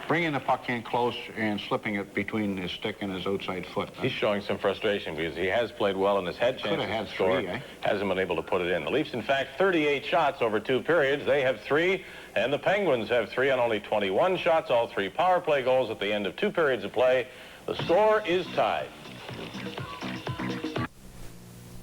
bringing the puck in close and slipping it between his stick and his outside foot. He's showing some frustration because he has played well and has had chances to score. Hasn't been able to put it in. The Leafs, in fact, 38 shots over 2 periods. They have 3, and the Penguins have 3 on only 21 shots. All 3 power play goals at the end of 2 periods of play. The score is tied.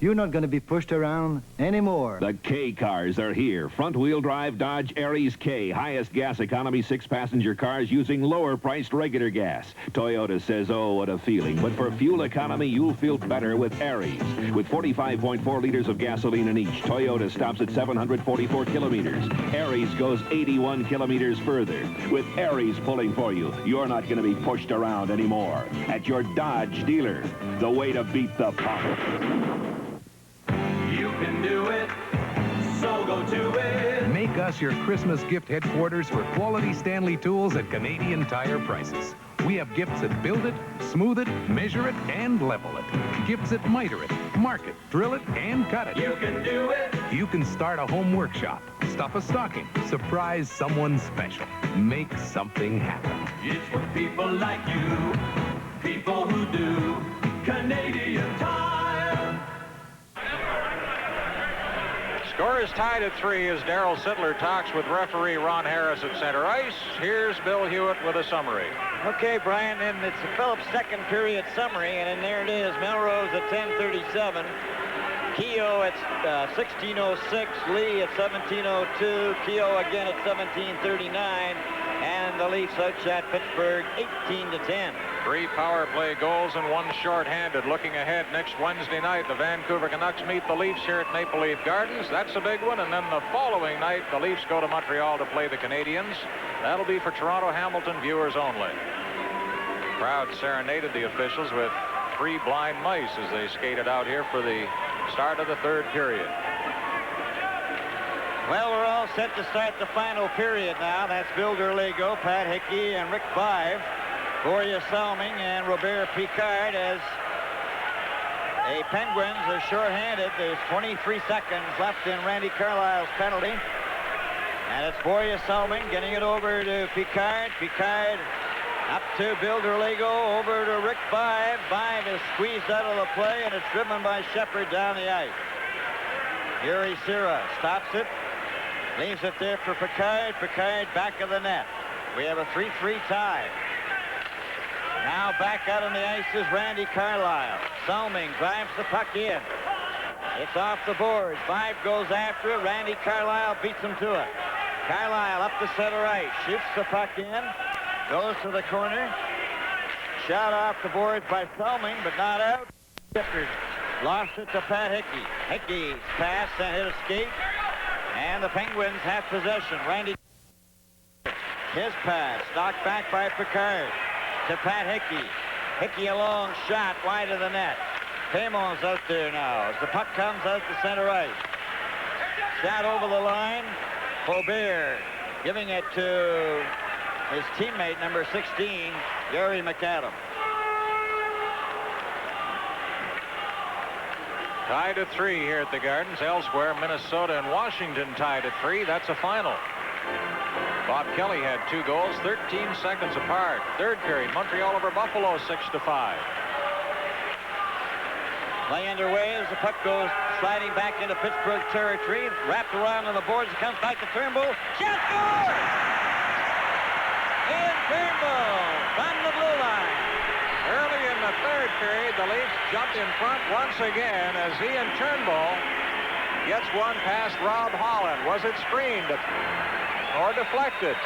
You're not going to be pushed around anymore. The K cars are here. Front-wheel drive Dodge ARIESK. Highest gas economy 6-passenger cars using lower-priced regular gas. Toyota says, oh, what a feeling. But for fuel economy, you'll feel better with Aries. With 45.4 liters of gasoline in each, Toyota stops at 744 kilometers. Aries goes 81 kilometers further. With Aries pulling for you, you're not going to be pushed around anymore. At your Dodge dealer, the way to beat the pump. You can do it, so go to it. Make us your Christmas gift headquarters for quality Stanley tools at Canadian Tire prices. We have gifts that build it, smooth it, measure it, and level it. Gifts that miter it, mark it, drill it, and cut it. You can do it. You can start a home workshop, stuff a stocking, surprise someone special, make something happen. It's for people like you, people who do Canadian Tire. Score is tied at 3 as Darryl Sittler talks with referee Ron Harris at center ice. Here's Bill Hewitt with a summary. Okay, Brian, and it's the Phillips second period summary, and there it is. Melrose at 10:37. Keogh at 16:06. Lee at 17:02. Keogh again at 17:39. And the Leafs outshot Pittsburgh 18-10. 3 power play goals and 1 shorthanded. Looking ahead, next Wednesday night, the Vancouver Canucks meet the Leafs here at Maple Leaf Gardens. That's a big one. And then the following night, the Leafs go to Montreal to play the Canadiens. That'll be for Toronto Hamilton viewers only. The crowd serenaded the officials with 3 blind mice as they skated out here for the start of the 3rd period. Well, we're all set to start the final period now. That's Bill Derligo, Pat Hickey, and Rick Five. Borja Salming and Robert Picard as the Penguins are shorthanded. There's 23 seconds left in Randy Carlyle's penalty. And it's Borja Salming getting it over to Picard. Picard up to Bill Derligo, over to Rick Five. Five is squeezed out of the play, and it's driven by Shepard down the ice. Yuri Sira stops it. Leaves it there for Picard. Picard back of the net. We have a 3-3 tie. Now back out on the ice is Randy Carlyle. Salming drives the puck in. It's off the boards. Five goes after it. Randy Carlyle beats him to it. Carlyle up the center ice. Shoots the puck in. Goes to the corner. Shot off the boards by Salming, but not out. Shepard lost it to Pat Hickey. Hickey's pass and hit a skate. And the Penguins have possession. Randy, his pass knocked back by Picard to Pat Hickey. Hickey a long shot wide of the net. Pamon's out there now as the puck comes out the center ice. Shot over the line. FAUBERT giving it to his teammate, number 16, Gary McAdam. Tied at 3 here at the Gardens. Elsewhere, Minnesota and Washington tied at 3. That's a final. Bob Kelly had 2 goals, 13 seconds apart. 3rd period, Montreal over Buffalo, 6-5. Play underway as the puck goes sliding back into Pittsburgh territory. Wrapped around on the boards. It comes back to Turnbull. Shot score! Ian Turnbull from the blue line. Early in the 3rd period, the Leafs jumped in front once again as Ian Turnbull gets one past Rob Holland. Was it screened or deflected?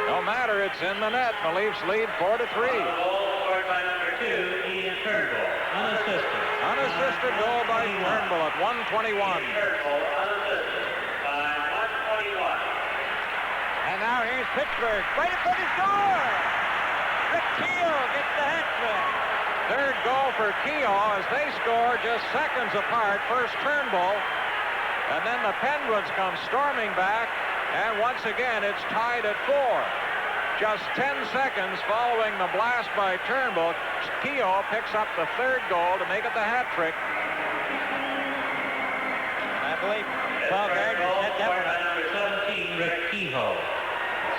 No matter, it's in the net. The Leafs lead 4-3. Scored by number 2, Ian Turnbull, unassisted. Unassisted goal by Turnbull at 1:21. Turnbull, unassisted by 1:21. And now here's Pittsburgh. Right in front of score! Rick Keogh gets the hat trick. 3rd goal for Keogh as they score just seconds apart. First Turnbull, and then the Penguins come storming back, and once again it's tied at 4. Just 10 seconds following the blast by Turnbull, Keogh picks up the 3rd goal to make it the hat trick. I believe Paul Gardner set that one up. Number 17, Rick Keogh.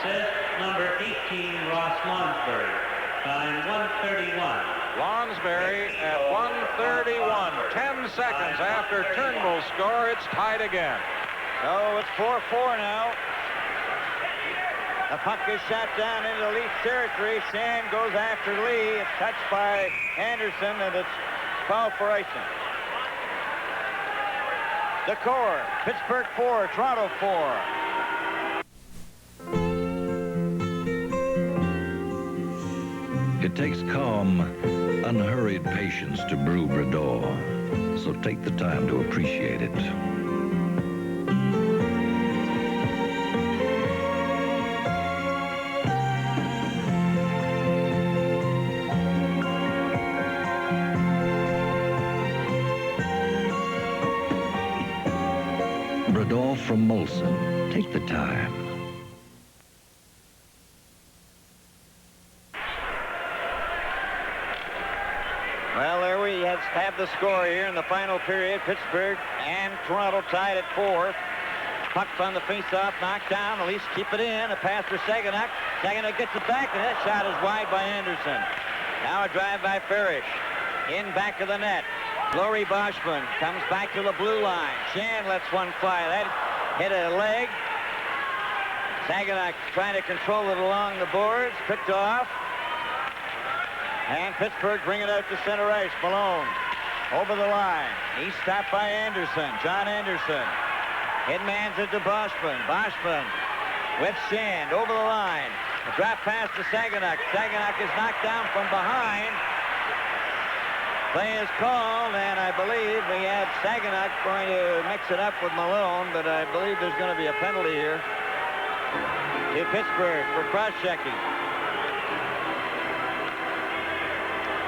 Assist number 18, Ross Lonsbury. Time 1:31. Lonsbury at 1:31. 10 seconds after Turnbull's score, it's tied again. So it's 4-4 now. The puck is shot down into Leaf territory. Sand goes after Lee. It's touched by Anderson, and it's fouled for icing. The score, Pittsburgh 4, Toronto 4. It takes calm, unhurried patience to brew Brador, so take the time to appreciate it. Brador from Molson. Take the time. Well, there we have the score here in the final period. Pittsburgh and Toronto tied at 4. Puck's on the face-off, knocked down. The Leafs keep it in. A pass for Saganuk. Saganuk gets it back, and that shot is wide by Anderson. Now a drive by Farish. In back of the net. Laurie Boschman comes back to the blue line. Shan lets one fly. That hit a leg. Saganuk trying to control it along the boards. Picked off. And Pittsburgh bring it out to center ice. Malone over the line. He's stopped by Anderson. John Anderson. Hitman's it to Boschman. Boschman with Shand over the line. A drop pass to Saginaw. Saginaw is knocked down from behind. Play is called, and I believe we had Saginaw going to mix it up with Malone, but I believe there's going to be a penalty here to Pittsburgh for cross-checking.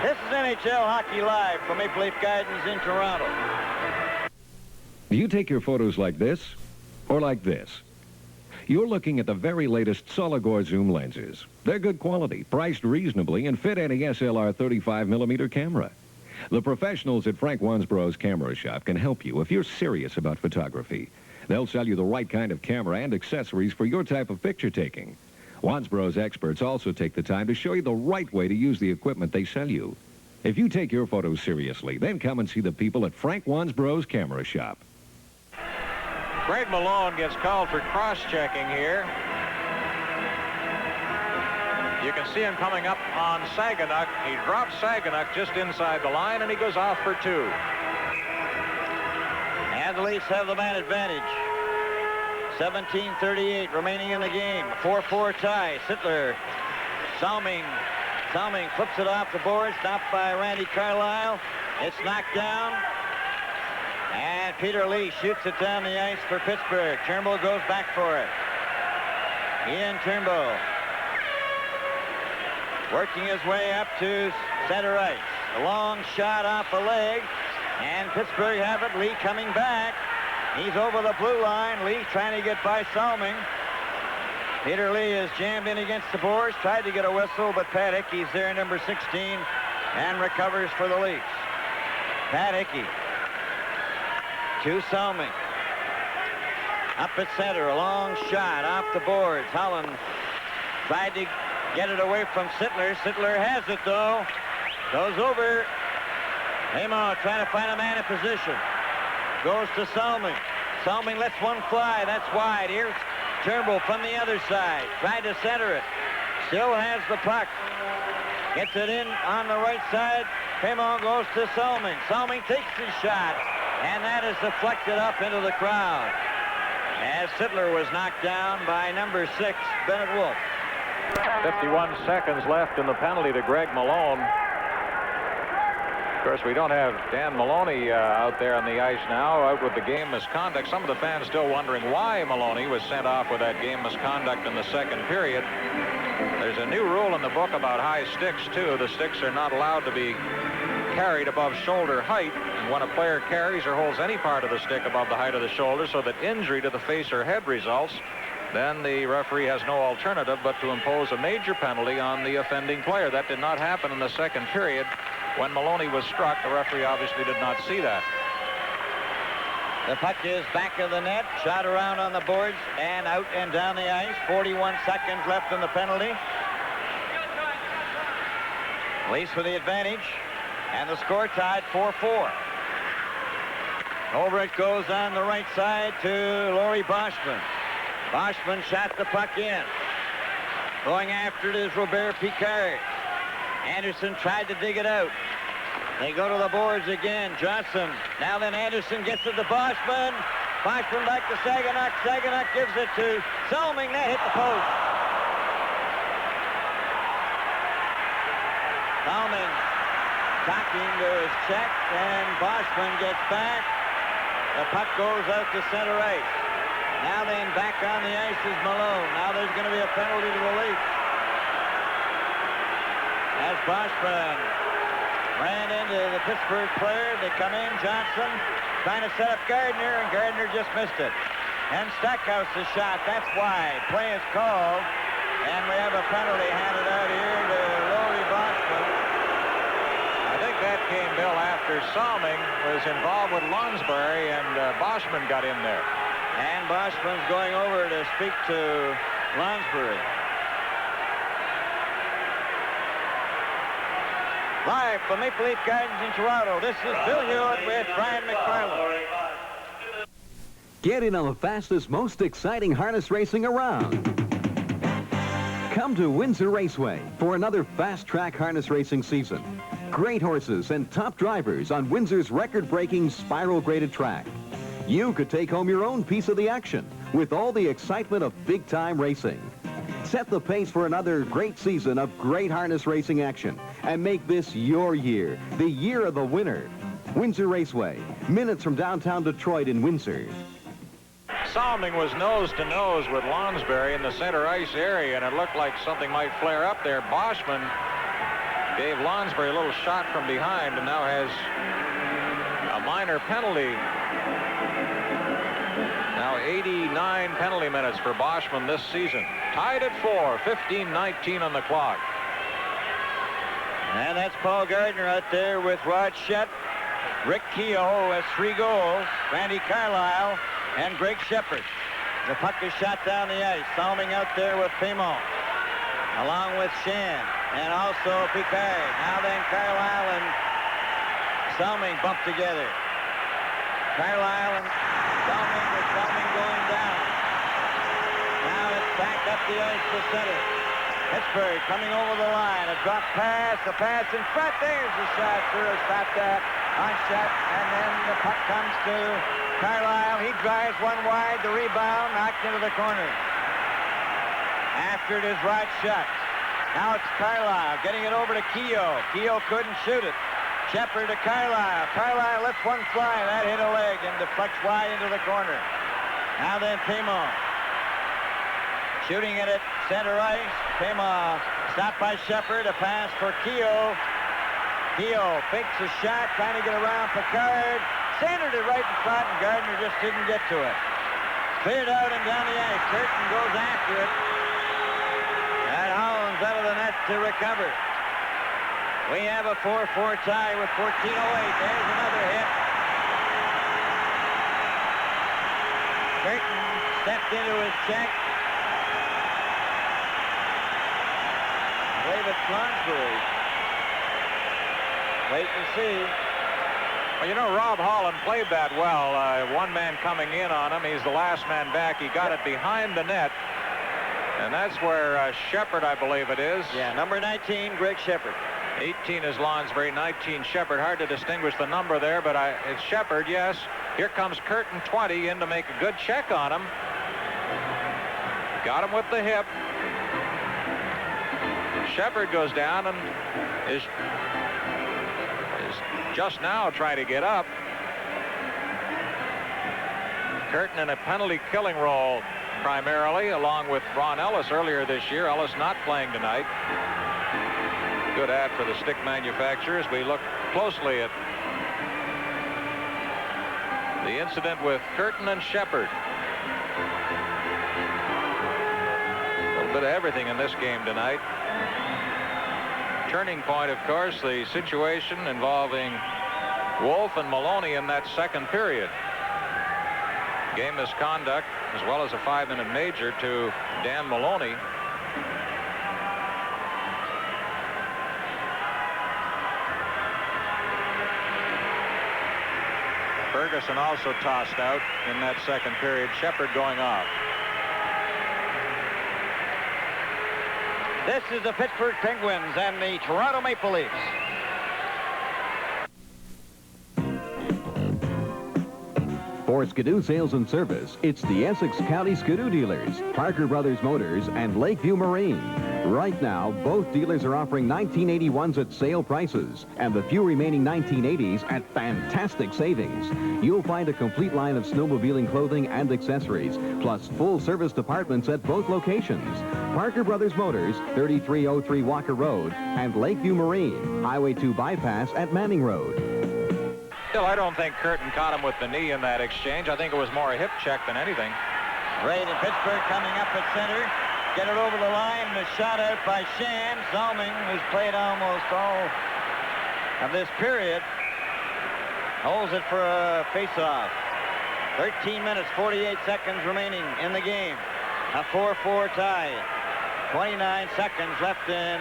This is NHL Hockey Live from Maple Leaf Gardens in Toronto. Do you take your photos like this or like this? You're looking at the very latest Solagor zoom lenses. They're good quality, priced reasonably, and fit any SLR 35mm camera. The professionals at Frank Wansbrough's Camera Shop can help you if you're serious about photography. They'll sell you the right kind of camera and accessories for your type of picture taking. Wansbrough's experts also take the time to show you the right way to use the equipment they sell you. If you take your photos seriously, then come and see the people at Frank Wansbrough's Camera Shop. Greg Malone gets called for cross-checking here. You can see him coming up on Saginaw. He drops Saginaw just inside the line, and he goes off for 2. And the Leafs have the man advantage. 17:38 remaining in the game. 4-4 tie. Sittler, Salming flips it off the board, stopped by Randy CARLYLE. It's knocked down. And Peter Lee shoots it down the ice for Pittsburgh. Turnbull goes back for it. Ian Turnbull working his way up to center ice. A long shot off the leg, and Pittsburgh have it. Lee coming back. He's over the blue line. Lee trying to get by Salming. Peter Lee is jammed in against the boards, tried to get a whistle, but Pat Hickey's there, number 16, and recovers for the Leafs. Pat Hickey to Salming. Up at center, a long shot off the boards. Holland tried to get it away from Sittler. Sittler has it, though. Goes over. Hamo trying to find a man in position. Goes to Salming. Salming lets one fly. That's wide. Here's Turnbull from the other side. Tried to center it. Still has the puck. Gets it in on the right side. Hamo goes to Salming. Salming takes his shot. And that is deflected up into the crowd, as Sittler was knocked down by number 6, Bennett Wolf. 51 seconds left in the penalty to Greg Malone. Of course, we don't have Dan Maloney out there on the ice now, out with the game misconduct. Some of the fans still wondering why Maloney was sent off with that game misconduct in the second period. There's a new rule in the book about high sticks, too. The sticks are not allowed to be carried above shoulder height, and when a player carries or holds any part of the stick above the height of the shoulder so that injury to the face or head results, then the referee has no alternative but to impose a major penalty on the offending player. That did not happen in the second period. When Maloney was struck, the referee obviously did not see that. The puck is back of the net, shot around on the boards and out and down the ice. 41 seconds left in the penalty. Leafs with the advantage. And the score tied 4-4. Over it goes on the right side to Laurie Boschman. Boschman shot the puck in. Going after it is Robert Picard. Anderson tried to dig it out. They go to the boards again. Johnson. Now then Anderson gets it to Boschman. Boschman back to Saginaw. Saginaw gives it to Salming. That hit the post. Salming talking to his check, and Boschman gets back. The puck goes out to center ice. Now then, back on the ice is Malone. Now there's going to be a penalty to the Leafs. As Boschman ran into the Pittsburgh player, they come in. Johnson trying to set up Gardner, and Gardner just missed it. And Stackhouse's shot, that's wide. Play is called, and we have a penalty handed out here to Laurie Boschman. That came, Bill, after Salming was involved with Lonsbury, and Boschman got in there. And Boschman's going over to speak to Lonsbury. Live from Maple Leaf Gardens in Toronto, this is Bill Hewitt with Brian McFarland. Get in on the fastest, most exciting harness racing around. Come to Windsor Raceway for another fast-track harness racing season. Great horses and top drivers on Windsor's record-breaking spiral-graded track. You could take home your own piece of the action with all the excitement of big-time racing. Set the pace for another great season of great harness racing action and make this your year, the year of the winner. Windsor Raceway, minutes from downtown Detroit in Windsor. Salming was nose-to-nose with Lonsberry in the center ice area, and it looked like something might flare up there. Boschman gave Lonsberry a little shot from behind and now has a minor penalty. Now 89 penalty minutes for Boschman this season. Tied at 4, 15-19 on the clock. And that's Paul Gardner out there with Rod Shett, Rick Keogh has 3 goals, Randy Carlyle, and Greg Shepard. The puck is shot down the ice. Salming out there with Pimon, along with Shan, and also Picard. Now then, Carlyle and Salming bump together. Carlyle and Salming, with Salming going down. Now it's back up the ice to center. Pittsburgh coming over the line. A drop pass, a pass in front. There's the shot. Sure, stopped that on Shett, and then the puck comes to Carlyle. He drives one wide. The rebound knocked into the corner. After it is Rod Shett. Now it's Carlyle getting it over to Keogh. Keogh couldn't shoot it. Shepard to Carlyle. Carlyle lets one fly. That hit a leg and deflects wide into the corner. Now then, Pimon shooting it at center ice. Pimon stopped by Shepard. A pass for Keogh. Keogh fakes a shot, trying to get around Picard. Centered it right in front, and Gardner just didn't get to it. Cleared out and down the ice. Curtin goes after it. And Hollins out of the net to recover. We have a 4-4 tie with 14:08. There's another hit. Curtin stepped into his check. I believe it's Lonsberry. Wait and see. Well, you know, Rob Holland played that well. One man coming in on him. He's the last man back. He got it behind the net. And that's where Shepard, I believe it is. Yeah, number 19, Greg Shepard. 18 is Lonsberry, 19 Shepard. Hard to distinguish the number there, but it's Shepard, yes. Here comes Curtin, 20, in to make a good check on him. Got him with the hip. Shepard goes down and is just now trying to get up. Curtin in a penalty killing role primarily, along with Ron Ellis earlier this year. Ellis not playing tonight. Good ad for the stick manufacturers. We look closely at the incident with Curtin and Shepard. A little bit of everything in this game tonight. Turning point, of course, the situation involving Wolf and Maloney in that second period. Game misconduct, as well as a 5-minute major to Dan Maloney. Ferguson also tossed out in that second period. Shepard going off. This is the Pittsburgh Penguins and the Toronto Maple Leafs. For Skidoo Sales and Service, it's the Essex County Skidoo dealers, Parker Brothers Motors, and Lakeview Marine. Right now, both dealers are offering 1981s at sale prices and the few remaining 1980s at fantastic savings. You'll find a complete line of snowmobiling clothing and accessories, plus full service departments at both locations. Parker Brothers Motors, 3303 Walker Road, and Lakeview Marine, Highway 2 bypass at Manning Road. Still, I don't think Curtin caught him with the knee in that exchange. I think it was more a hip check than anything. Ray in Pittsburgh coming up at center. Get it over the line, and a shot out by Shan. Salming, who's played almost all of this period, holds it for a face-off. 13 minutes, 48 seconds remaining in the game. A 4-4 tie. 29 seconds left in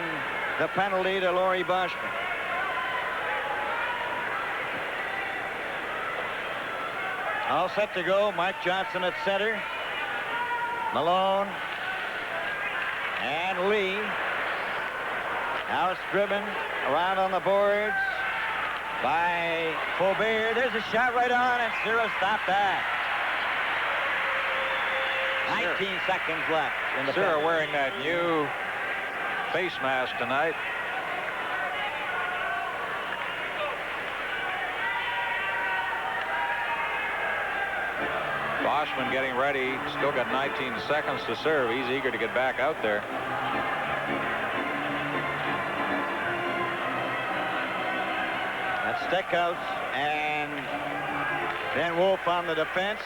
the penalty to Laurie Boschman. All set to go. Mike Johnson at center. Malone and Lee. Now it's driven around on the boards by FAUBERT. There's a shot right on, and Cyril stopped that. 19 seconds left in the Sarah penalty. wearing that new face mask tonight. Boschman getting ready. Still got 19 seconds to serve. He's eager to get back out there. That's Steckhouse, and then Wolf on the defense.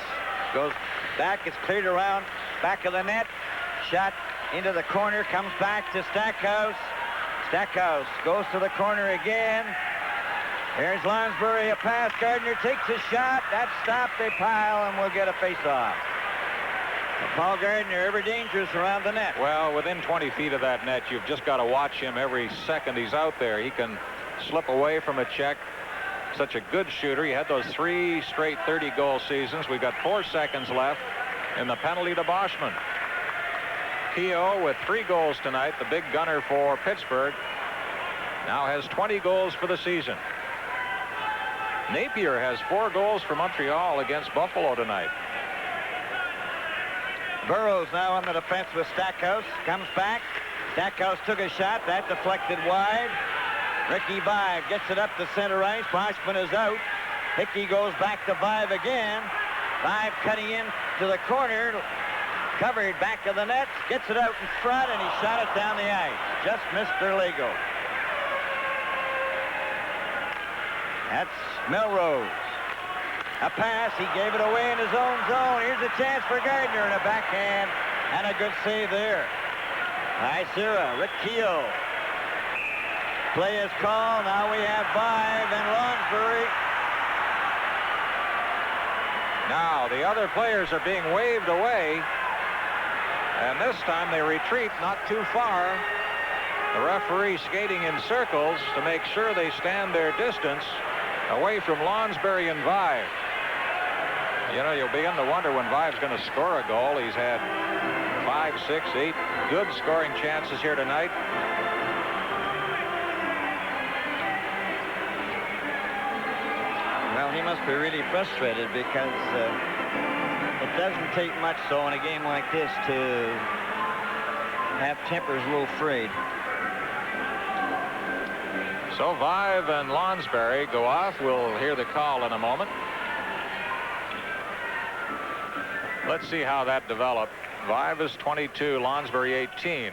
Goes back, it's cleared around back of the net. Shot into the corner, comes back to Stackhouse. Stackhouse goes to the corner again. Here's Lonsbury, a pass. Gardner takes a shot. That's stopped. They pile, and we'll get a face-off. Paul Gardner, ever dangerous around the net. Well, within 20 feet of that net, you've just got to watch him every second he's out there. He can slip away from a check. Such a good shooter. He had those 3 straight 30-goal seasons. We've got 4 seconds left in the penalty to Boschman. Keogh with 3 goals tonight, the big gunner for Pittsburgh, now has 20 goals for the season. Napier has 4 goals for Montreal against Buffalo tonight. Burroughs now on the defense with Stackhouse. Comes back. Stackhouse took a shot. That deflected wide. Ricky Vive gets it up to center ice. Boschman is out. Hickey goes back to Vive again. Vive cutting in to the corner. Covered back of the net. Gets it out in front, and he shot it down the ice. Just missed Derligo. That's Melrose. A pass. He gave it away in his own zone. Here's a chance for Gardner and a backhand and a good save there. Isera, Rick Keogh. Play is called. Now we have Vive and Lonsbury. Now the other players are being waved away, and this time they retreat not too far. The referee skating in circles to make sure they stand their distance away from Lonsbury and Vive. You know, you'll begin to wonder when Vive's going to score a goal. He's had 5, 6, 8 good scoring chances here tonight. Well, he must be really frustrated because it doesn't take much so in a game like this to have tempers a little frayed. So Vive and Lonsbury go off. We'll hear the call in a moment. Let's see how that developed. Vive is 22, Lonsbury 18.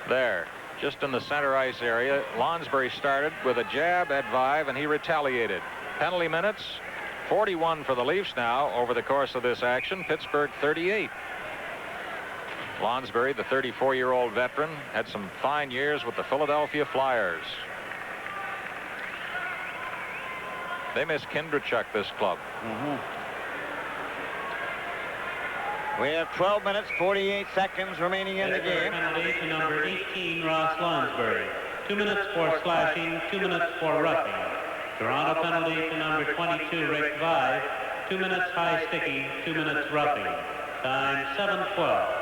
There, just in the center ice area. Lonsbury started with a jab at Vive, and he retaliated. Penalty minutes, 41 for the Leafs now over the course of this action. Pittsburgh 38. Lonsbury, the 34-year-old veteran, had some fine years with the Philadelphia Flyers. They miss Kindrachuk, this club. We have 12 minutes, 48 seconds remaining in the game. Penalty to number 18, Ross Lonsbury. 2 minutes for slashing, 2 minutes for roughing. Toronto penalty to number 22, Rick Vive. 2 minutes high sticky, 2 minutes roughing. Time 7:12.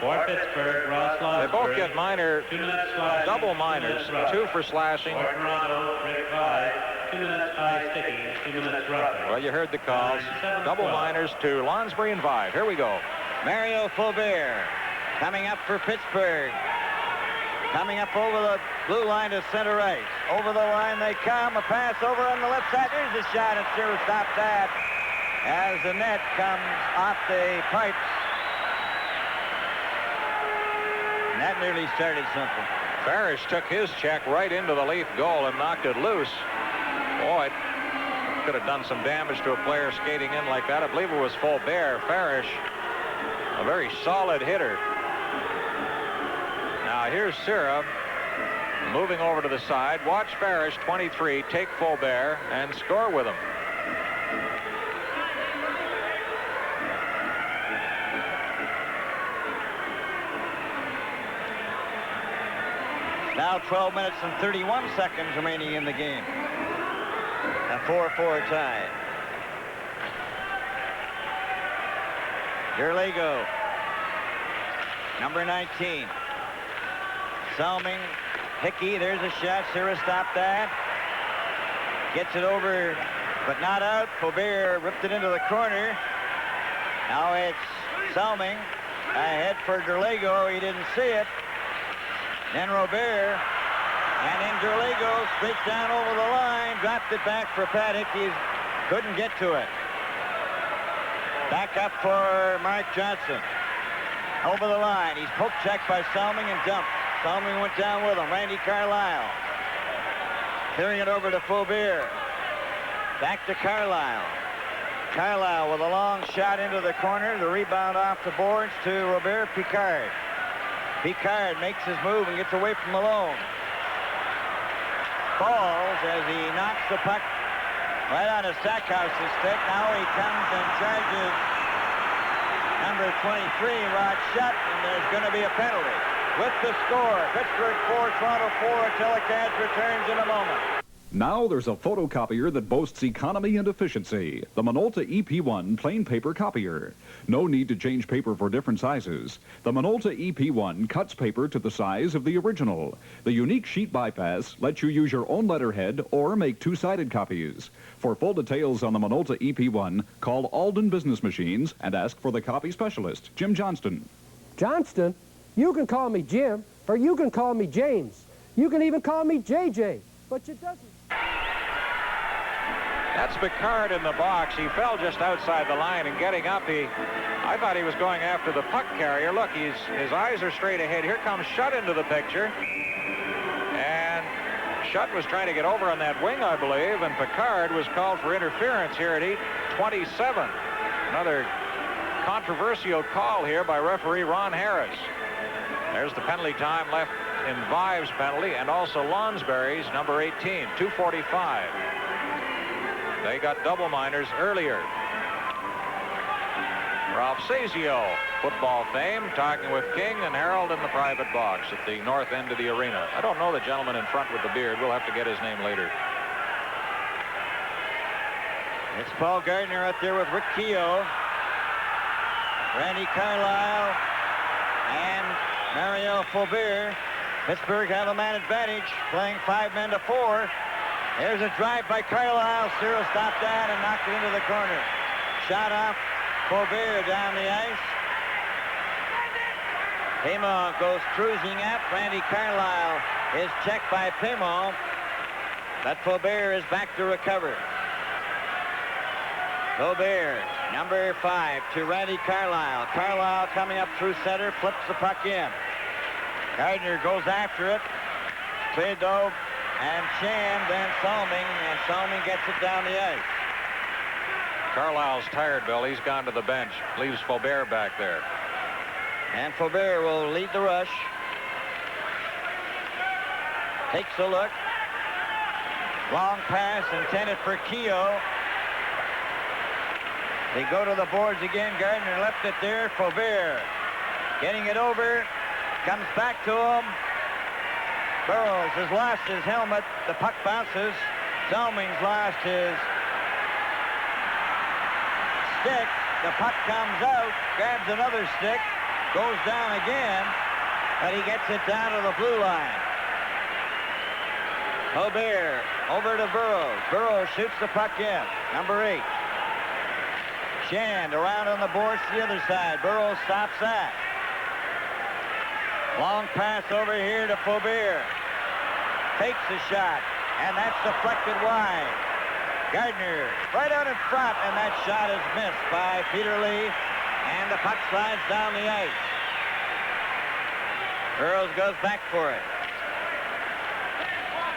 For Pittsburgh, Ross Lonsbury. They both get minor, 2 minutes slashing, double minors, 2 for slashing. For Toronto, Rick Vive. 2 minutes high sticky, 2 minutes roughing. Well, you heard the calls. Double minors to Lonsbury and Vive. Here we go. Mario FAUBERT coming up for Pittsburgh. Coming up over the blue line to center ice. Over the line they come. A pass over on the left side. There's the shot, and sure stopped that as the net comes off the pipes. And that nearly started something. Parrish took his check right into the Leaf goal and knocked it loose. Boy, it could have done some damage to a player skating in like that. I believe it was FAUBERT. Parrish, a very solid hitter. Now here's Sira moving over to the side. Watch Parrish, 23, take FAUBERT and score with him. Now 12 minutes and 31 seconds remaining in the game. A 4-4 tie. Derligo, number 19. Salming, Hickey, there's a shot. Sira stopped that. Gets it over, but not out. FAUBERT ripped it into the corner. Now it's Salming. Ahead for Derlego. He didn't see it. Then Robert. And then Derlego straight down over the line. Dropped it back for Paddock. He couldn't get to it. Back up for Mark Johnson. Over the line. He's poke checked by Salming and dumped. Salming went down with him. Randy Carlyle. Clearing it over to Faubert. Back to Carlyle. Carlyle with a long shot into the corner. The rebound off the boards to Robert Picard. Picard makes his move and gets away from Malone. Falls as he knocks the puck right on his Stackhouse's stick. Now he comes and charges number 23, Rod Shutt, and there's going to be a penalty. With the score, Pittsburgh 4, Toronto 4. Telecast returns in a moment. Now there's a photocopier that boasts economy and efficiency. The Minolta EP1 plain paper copier. No need to change paper for different sizes. The Minolta EP1 cuts paper to the size of the original. The unique sheet bypass lets you use your own letterhead or make two-sided copies. For full details on the Minolta EP1, call Alden Business Machines and ask for the copy specialist, Jim Johnston. Johnston? You can call me Jim, or you can call me James. You can even call me JJ, but you doesn't. That's Picard in the box. He fell just outside the line, and getting up, I thought he was going after the puck carrier. Look, his eyes are straight ahead. Here comes Shutt into the picture. And Shutt was trying to get over on that wing, I believe, and Picard was called for interference here at 8:27. Another controversial call here by referee Ron Harris. There's the penalty time left in Vive's penalty, and also Lonsberry's, number 18, 2:45. They got double minors earlier. Ralph Sazio, football fame, talking with King and Harold in the private box at the north end of the arena. I don't know the gentleman in front with the beard. We'll have to get his name later. It's Paul Gardner out there with Rick Keogh, Randy Carlyle, and Mario Faubert. Pittsburgh have a man advantage, playing 5 men to 4. There's a drive by Carlyle. Cyril stopped that and knocked it into the corner. Shot off Faubert down the ice. Paymo goes cruising up. Randy Carlyle is checked by Paymo. But Faubert is back to recover. Faubert, number 5, to Randy Carlyle. Carlyle coming up through center, flips the puck in. Gardner goes after it. Trudeau and Shand, then Salming, and Salming gets it down the ice. Carlisle's tired, Bill. He's gone to the bench. Leaves Faubert back there. And Faubert will lead the rush. Takes a look. Long pass intended for Keogh. They go to the boards again. Gardner left it there. Faubert getting it over. Comes back to him. Burroughs has lost his helmet. The puck bounces. Salming's lost his stick. The puck comes out, grabs another stick, goes down again, but he gets it down to the blue line. Faubert over to Burroughs. Burroughs shoots the puck in. Number 8. Shand around on the boards to the other side. Burroughs stops that. Long pass over here to Faubert. Takes the shot, and that's deflected wide. Gardner right out in front, and that shot is missed by Peter Lee, and the puck slides down the ice. Burroughs goes back for it.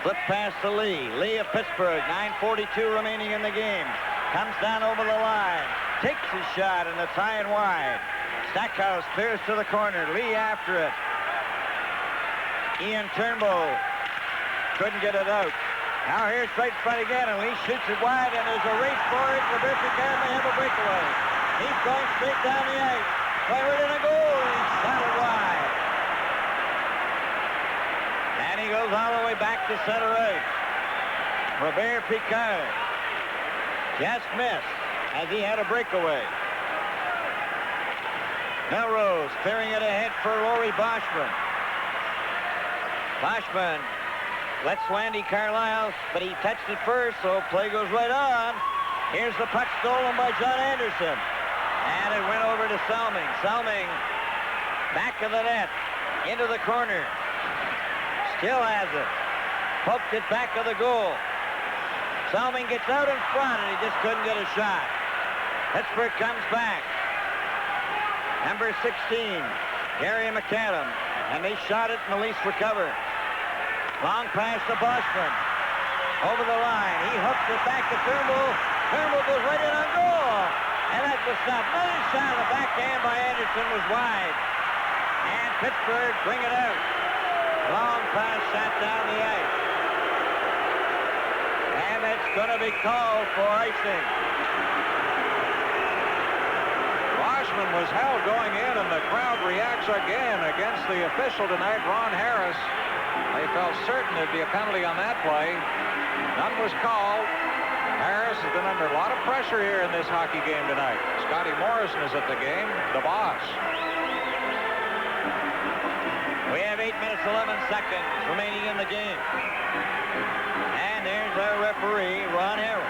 Flip pass to Lee. Lee of Pittsburgh, 9:42 remaining in the game. Comes down over the line. Takes his shot, and it's high and wide. Stackhouse clears to the corner. Lee after it. Ian Turnbull couldn't get it out. Now here's right in front again, and Lee shoots it wide, and there's a race for it. Robert Picard may have a breakaway. He's going straight down the ice. Forward in a goal, and he shot it wide. And he goes all the way back to center ice. Robert Picard just missed as he had a breakaway. Melrose clearing it ahead for Laurie Boschman. Boschman lets Randy Carlyle, but he touched it first, so play goes right on. Here's the puck stolen by John Anderson. And it went over to Salming. Salming, back of the net, into the corner. Still has it. Poked it back of the goal. Salming gets out in front, and he just couldn't get a shot. Pittsburgh comes back. Number 16, Gary McAdam. And they shot it, and the Leafs recover. Long pass to Boschman. Over the line. He hooks it back to Turnbull. Turnbull goes right in on goal. And that was stopped. Another shot on the backhand by Anderson was wide. And Pittsburgh bring it out. Long pass shot down the ice. And it's going to be called for icing. Boschman was held going in, and the crowd reacts again against the official tonight, Ron Harris. They felt certain there'd be a penalty on that play. None was called. Harris has been under a lot of pressure here in this hockey game tonight. Scotty Morrison is at the game, the boss. We have 8 minutes, 11 seconds remaining in the game. And there's our referee, Ron Harris.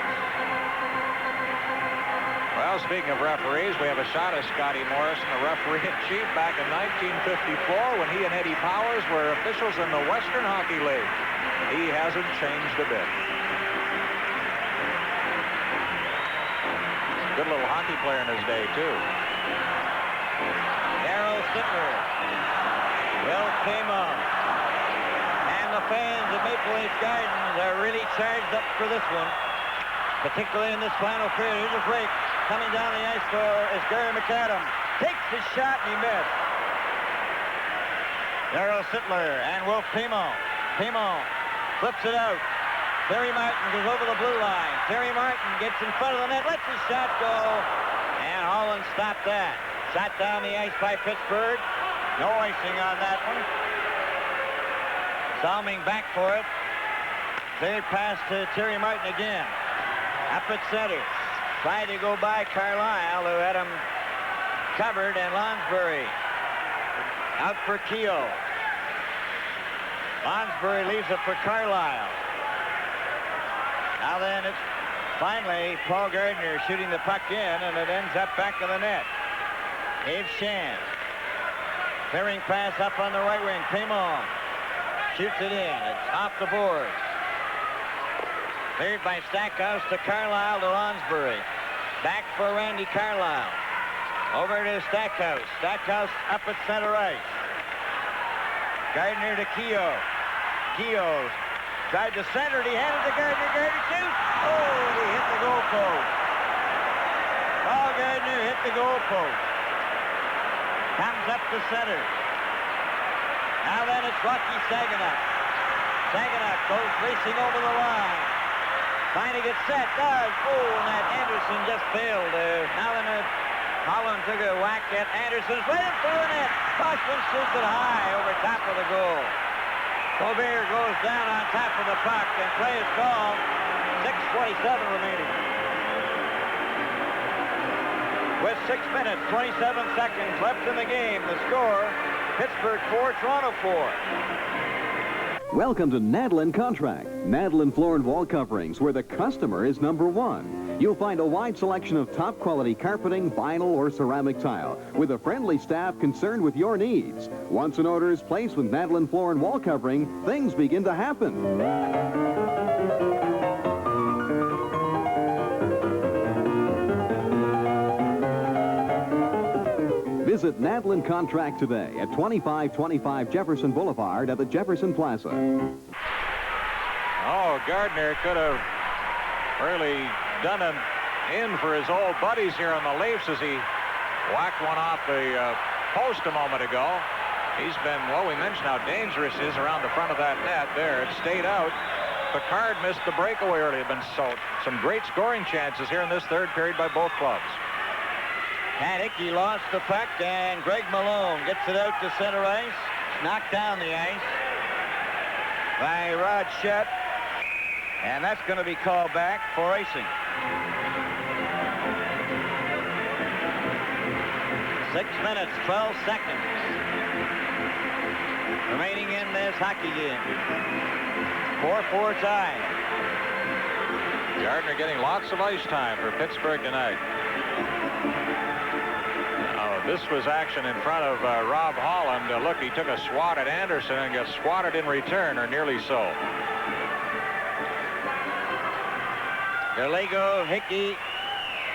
Well, speaking of referees, we have a shot of Scotty Morrison, the referee-in-chief, back in 1954 when he and Eddie Powers were officials in the Western Hockey League. He hasn't changed a bit. Good little hockey player in his day, too. Darryl Sittler. Will Camo. And the fans of Maple Leaf Gardens are really charged up for this one, particularly in this final period. Here's a break. Coming down the ice is Gary McAdam. Takes his shot and he missed. Darryl Sittler and Wolf Camo. Camo flips it out. Terry Martin goes over the blue line. Terry Martin gets in front of the net, lets his shot go, and Holland stopped that. Shot down the ice by Pittsburgh. No icing on that one. Salming back for it. Cleared pass to Terry Martin again. Up at center. Tried to go by Carlyle, who had him covered, and Lonsbury out for Keogh. Lonsbury leaves it for Carlyle. Now then, it's finally Paul Gardner shooting the puck in, and it ends up back of the net. Dave Shan. Clearing pass up on the right wing. Camo shoots it in. It's off the board. Cleared by Stackhouse to Carlyle to Lonsbury. Back for Randy Carlyle. Over to Stackhouse. Stackhouse up at center ice. Gardner to Keogh. Keogh tried to center it. He handed to Gardner. Gardner shoots. Oh, he hit the goal post. Paul Gardner hit the goal post. Comes up to center. Now then, it's Rocky Saginaw. Saginaw goes racing over the line. Trying to get set, does. Oh, and that Anderson just failed. Now then, Holland took a whack at Anderson. Right up through the net. Boschman shoots it high over top of the goal. FAUBERT goes down on top of the puck, and play is called. 6:27 remaining. With 6 minutes, 27 seconds left in the game, the score, Pittsburgh 4, Toronto 4. Welcome to Nadlin Contract. Nadlin floor and wall coverings, where the customer is number one. You'll find a wide selection of top quality carpeting, vinyl, or ceramic tile, with a friendly staff concerned with your needs. Once an order is placed with Nadlin floor and wall covering, things begin to happen. Visit Nadlin Contract today at 2525 Jefferson Boulevard at the Jefferson Plaza. Oh, Gardner could have really done an in for his old buddies here on the Leafs as he whacked one off the post a moment ago. He's been, well, we mentioned how dangerous he is around the front of that net there. It stayed out. Picard missed the breakaway early. Been some great scoring chances here in this third period by both clubs. Paddock, he lost the puck, and Greg Malone gets it out to center ice. Knocked down the ice by Rod Shett, and that's going to be called back for icing. 6 minutes, 12 seconds remaining in this hockey game. 4-4 tie. Gardner getting lots of ice time for Pittsburgh tonight. This was action in front of Rob Holland. Look, he took a swat at Anderson and got swatted in return, or nearly so. Derlego, Hickey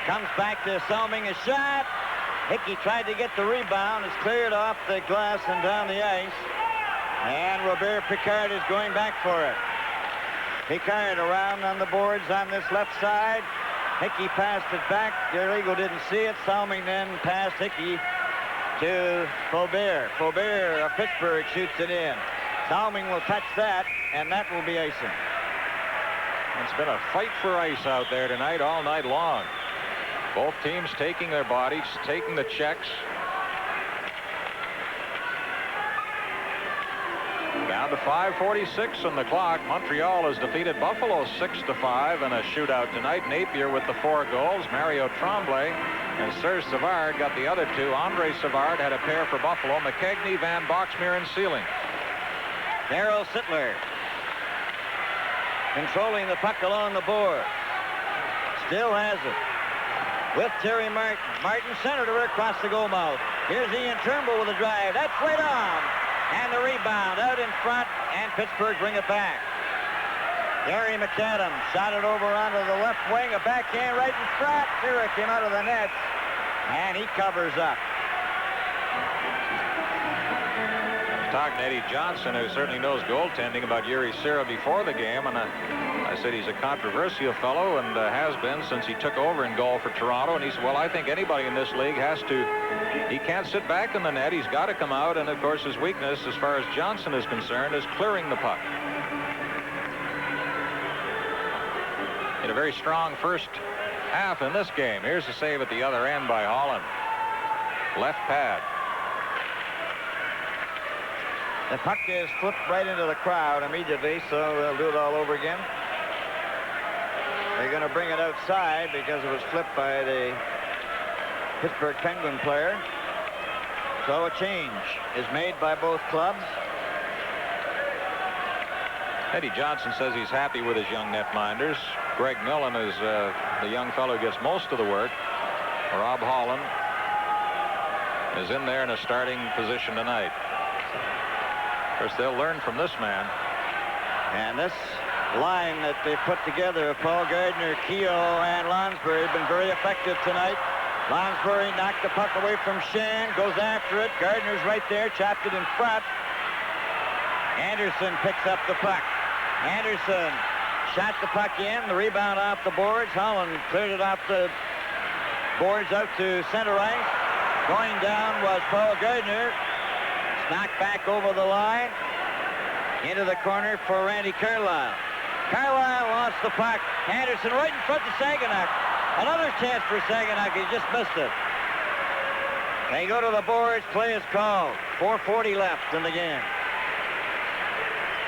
comes back to Salming, a shot. Hickey tried to get the rebound. It's cleared off the glass and down the ice. And Robert Picard is going back for it. Picard around on the boards on this left side. Hickey passed it back. Derlego didn't see it. Salming then passed Hickey to FAUBERT. FAUBERT of Pittsburgh shoots it in. Salming will touch that, and that will be icing. It's been a fight for ice out there tonight, all night long. Both teams taking their bodies, taking the checks. Down to 5:46 on the clock. Montreal has defeated Buffalo 6-5 in a shootout tonight. Napier with the 4 goals. Mario Tremblay and Serge Savard got the other 2. Andre Savard had a pair for Buffalo. McKegney, Van Boxmeer, and Sealing. Darryl Sittler controlling the puck along the board. Still has it. With Terry Martin. Martin centered her across the goal mouth. Here's Ian Turnbull with a drive. That's right on. And the rebound out in front, and Pittsburgh bring it back. Gary McAdams shot it over onto the left wing. A backhand right in front. Sierra came out of the net, and he covers up. Talking to Eddie Johnson, who certainly knows goaltending, about Yuri Sierra before the game, and I said he's a controversial fellow and has been since he took over in goal for Toronto. And he said, well, I think anybody in this league has to, he can't sit back in the net. He's got to come out. And, of course, his weakness, as far as Johnson is concerned, is clearing the puck. In a very strong first half in this game. Here's the save at the other end by Holland. Left pad. The puck is flipped right into the crowd immediately, so they'll do it all over again. They're going to bring it outside because it was flipped by the Pittsburgh Penguin player. So a change is made by both clubs. Eddie Johnson says he's happy with his young netminders. Greg Millen is the young fellow who gets most of the work. Rob Holland is in there in a starting position tonight. Of course, they'll learn from this man. And this line that they put together of Paul Gardner, Keogh, and Lonsbury have been very effective tonight. Lonsbury knocked the puck away from Shan, goes after it. Gardner's right there, chopped it in front. Anderson picks up the puck. Anderson shot the puck in, the rebound off the boards. Holland cleared it off the boards out to center ice. Going down was Paul Gardner. Knocked back over the line into the corner for Randy Carlyle. Carlyle lost the puck. Anderson right in front of Saginaw. Another chance for Saginaw. He just missed it. They go to the boards. Play is called. 4:40 left in the game.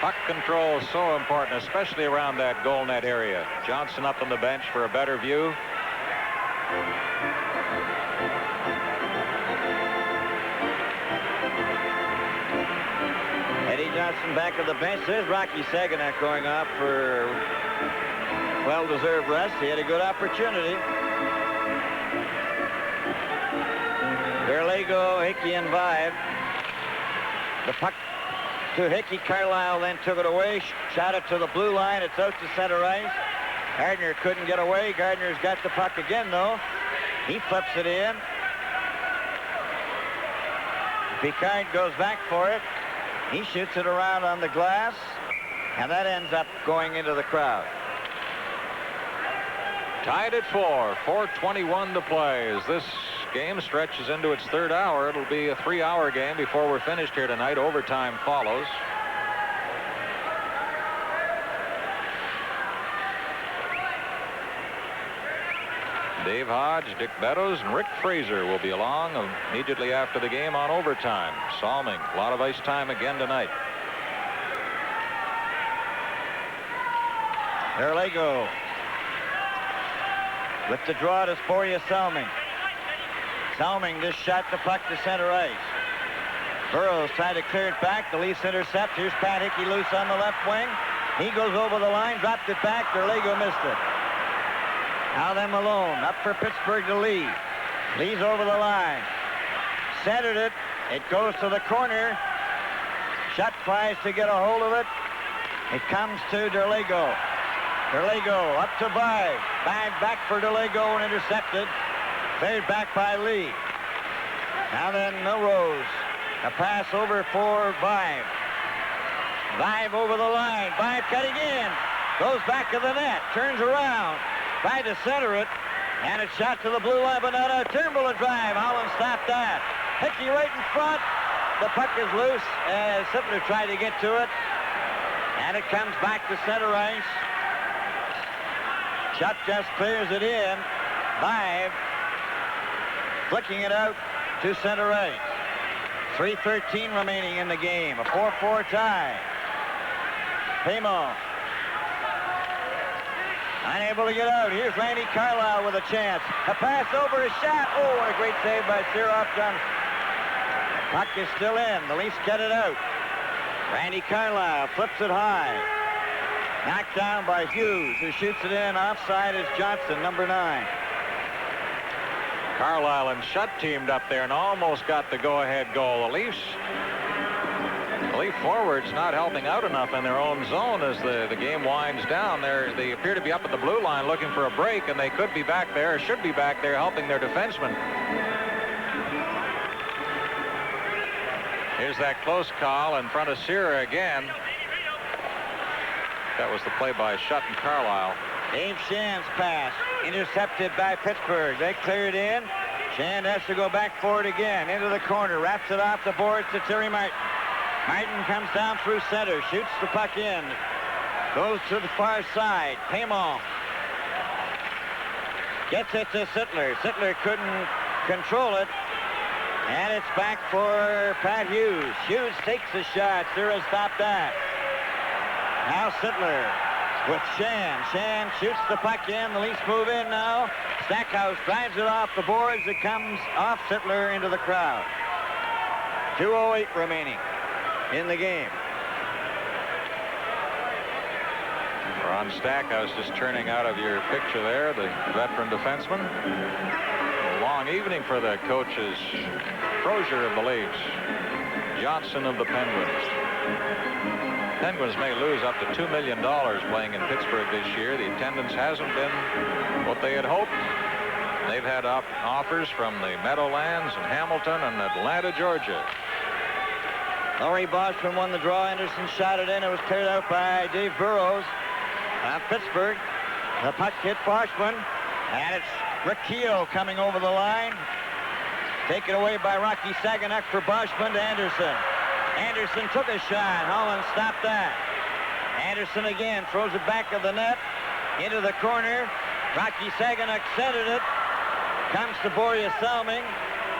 Puck control is so important, especially around that goal net area. Johnson up on the bench for a better view. Eddie Johnson back at the bench. There's Rocky Saginaw going off for well-deserved rest. He had a good opportunity. Derlego, Hickey, and Vive. The puck to Hickey. Carlyle then took it away, shot it to the blue line. It's out to center ice. Gardner couldn't get away. Gardner's got the puck again, though. He flips it in. Picard goes back for it. He shoots it around on the glass, and that ends up going into the crowd. Tied at 4, 4:21 to play. As this game stretches into its third hour, it'll be a 3-hour game before we're finished here tonight. Overtime follows. Dave Hodge, Dick Beddoes, and Rick Fraser will be along immediately after the game on overtime. Salming, a lot of ice time again tonight. Derlego with the draw to Sporia Salming. Salming just shot the puck to center ice. Burroughs tried to clear it back. The Leafs intercept. Here's Pat Hickey loose on the left wing. He goes over the line, dropped it back. Derlego missed it. Now then Malone up for Pittsburgh to lead. Leads over the line. centered it. It goes to the corner. Shutt tries to get a hold of it. It comes to Derlego. Derlego up to Vive. Vive back for Derlego and intercepted. Cleared back by Lee. Now then, Melrose. A pass over for Vive. Vive over the line. Vive cutting in. Goes back to the net. Turns around. Tried to center it. And it's shot to the blue line, but not a Turnbull drive. Holland stopped that. Hickey right in front. The puck is loose as Sittler tried to get to it. And it comes back to center ice. Shutt just clears it in. Vive flicking it out to center ice. 3:13 remaining in the game. A 4-4 tie. Paymo unable to get out. Here's Randy Carlyle with a chance. A pass over, a shot. Oh, what a great save by Siroff Johnson. Puck is still in. The Leafs get it out. Randy Carlyle flips it high. Knocked down by Hughes, who shoots it in. Offside is Johnson, number 9. Carlyle and Shutt teamed up there and almost got the go-ahead goal. The Leaf forwards not helping out enough in their own zone as the game winds down. They appear to be up at the blue line looking for a break, and they could be back there, or should be back there, helping their defensemen. Here's that close call in front of Sierra again. That was the play by Shutt and Carlyle. Dave Shand's pass intercepted by Pittsburgh. They clear it in. Shand has to go back for it again. Into the corner. Wraps it off the boards to Terry Martin. Martin comes down through center. Shoots the puck in. Goes to the far side. Paymo gets it to Sittler. Sittler couldn't control it. And it's back for Pat Hughes. Hughes takes the shot. Sierra stopped that. Now Sittler with Shand. Shand shoots the puck in. The Leafs move in now. Stackhouse drives it off the boards. It comes off Sittler into the crowd. 2:08 remaining in the game. Ron Stackhouse just turning out of your picture there, the veteran defenseman. A long evening for the coaches. Crozier of the Leafs. Johnson of the Penguins. Penguins may lose up to $2 million playing in Pittsburgh this year. The attendance hasn't been what they had hoped. They've had offers from the Meadowlands and Hamilton and Atlanta, Georgia. Laurie Boschman won the draw. Anderson shot it in. It was cleared out by Dave Burrows. Pittsburgh. The puck hit Boschman. And it's Rick Keogh coming over the line. Taken away by Rocky Saganuk for Boschman to Anderson. Anderson took a shot. Holland stopped that. Anderson again throws it back of the net. Into the corner. Rocky Saganuk centered it. Comes to Boreas Salming.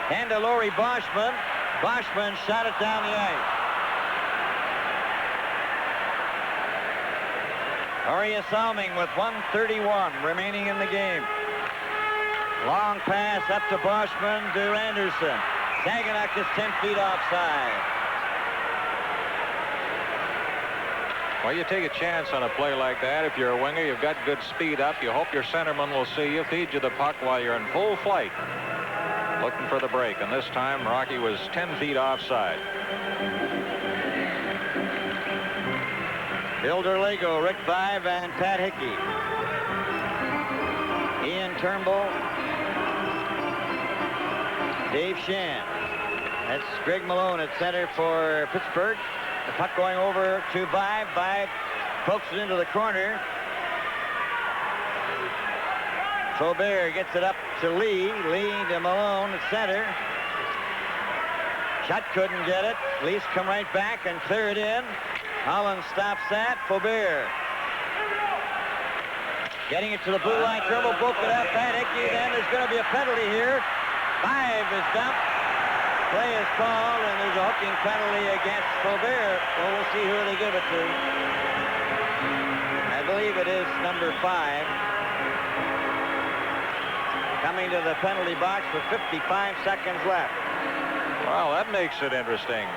And to Laurie Boschman. Boschman shot it down the ice. Boreas Salming with 1:31 remaining in the game. Long pass up to Boschman to Anderson. Saganuk is 10 feet offside. Well, you take a chance on a play like that. If you're a winger, you've got good speed up. You hope your centerman will see you, feed you the puck while you're in full flight. Looking for the break, and this time Rocky was 10 feet offside. Bill Derlego, Rick Vive, and Pat Hickey. Ian Turnbull. Dave Shand. That's Greg Malone at center for Pittsburgh. The puck going over to Vive. Vive pokes it into the corner. Faubert gets it up to Lee. Lee to Malone at center. Shutt couldn't get it. Leafs come right back and clear it in. Holland stops that. Faubert getting it to the blue line. Turnbull broke it up. Pat Hickey. Then there's going to be a penalty here. Vive is dumped. Play is called, and there's a hooking penalty against Faubert. Well, we'll see who they give it to. I believe it is number 5. Coming to the penalty box with 55 seconds left. Well, that makes it interesting.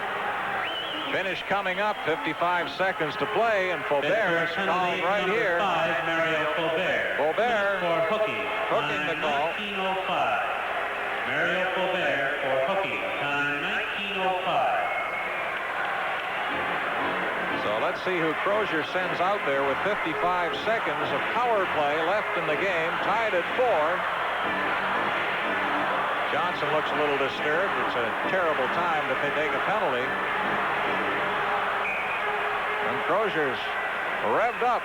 Finish coming up, 55 seconds to play, and Faubert is called right here. 5, Mario Faubert. Faubert for hooking. Hooking the call. 19:05. Mario Faubert for hooking. Time Let's see who Crozier sends out there with 55 seconds of power play left in the game, tied at 4. Johnson looks a little disturbed. It's a terrible time to take a penalty. And Crozier's revved up.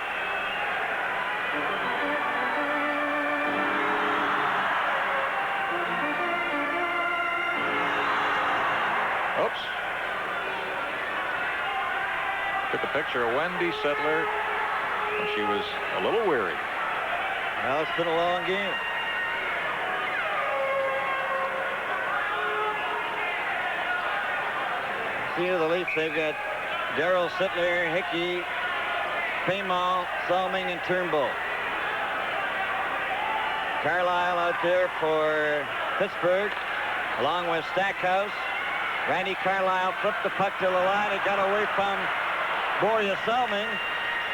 Oops. Took a picture of Wendy Sittler when she was a little weary. Well, it's been a long game. See the Leafs, they've got Darryl Sittler, Hickey, Paymal, Salming, and Turnbull. Carlyle out there for Pittsburgh, along with Stackhouse. Randy Carlyle flipped the puck to the line. It got away from Borja Salming.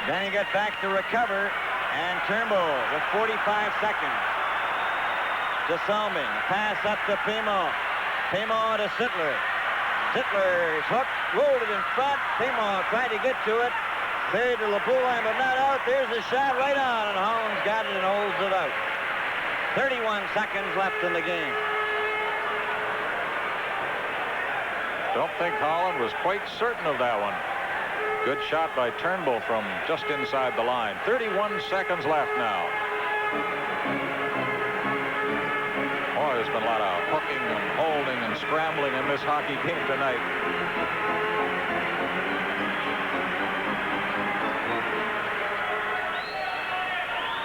Then he got back to recover. And Turnbull with 45 seconds to Salming. Pass up to Paymal. Paymal to Sittler. Sittler's hook, rolled it in front. Paymal tried to get to it. Cleared to the blue line, but not out. There's a shot right on, and Holland's got it and holds it out. 31 seconds left in the game. Don't think Holland was quite certain of that one. Good shot by Turnbull from just inside the line. 31 seconds left now. Boy, there's been a lot of hooking and holding and scrambling in this hockey game tonight.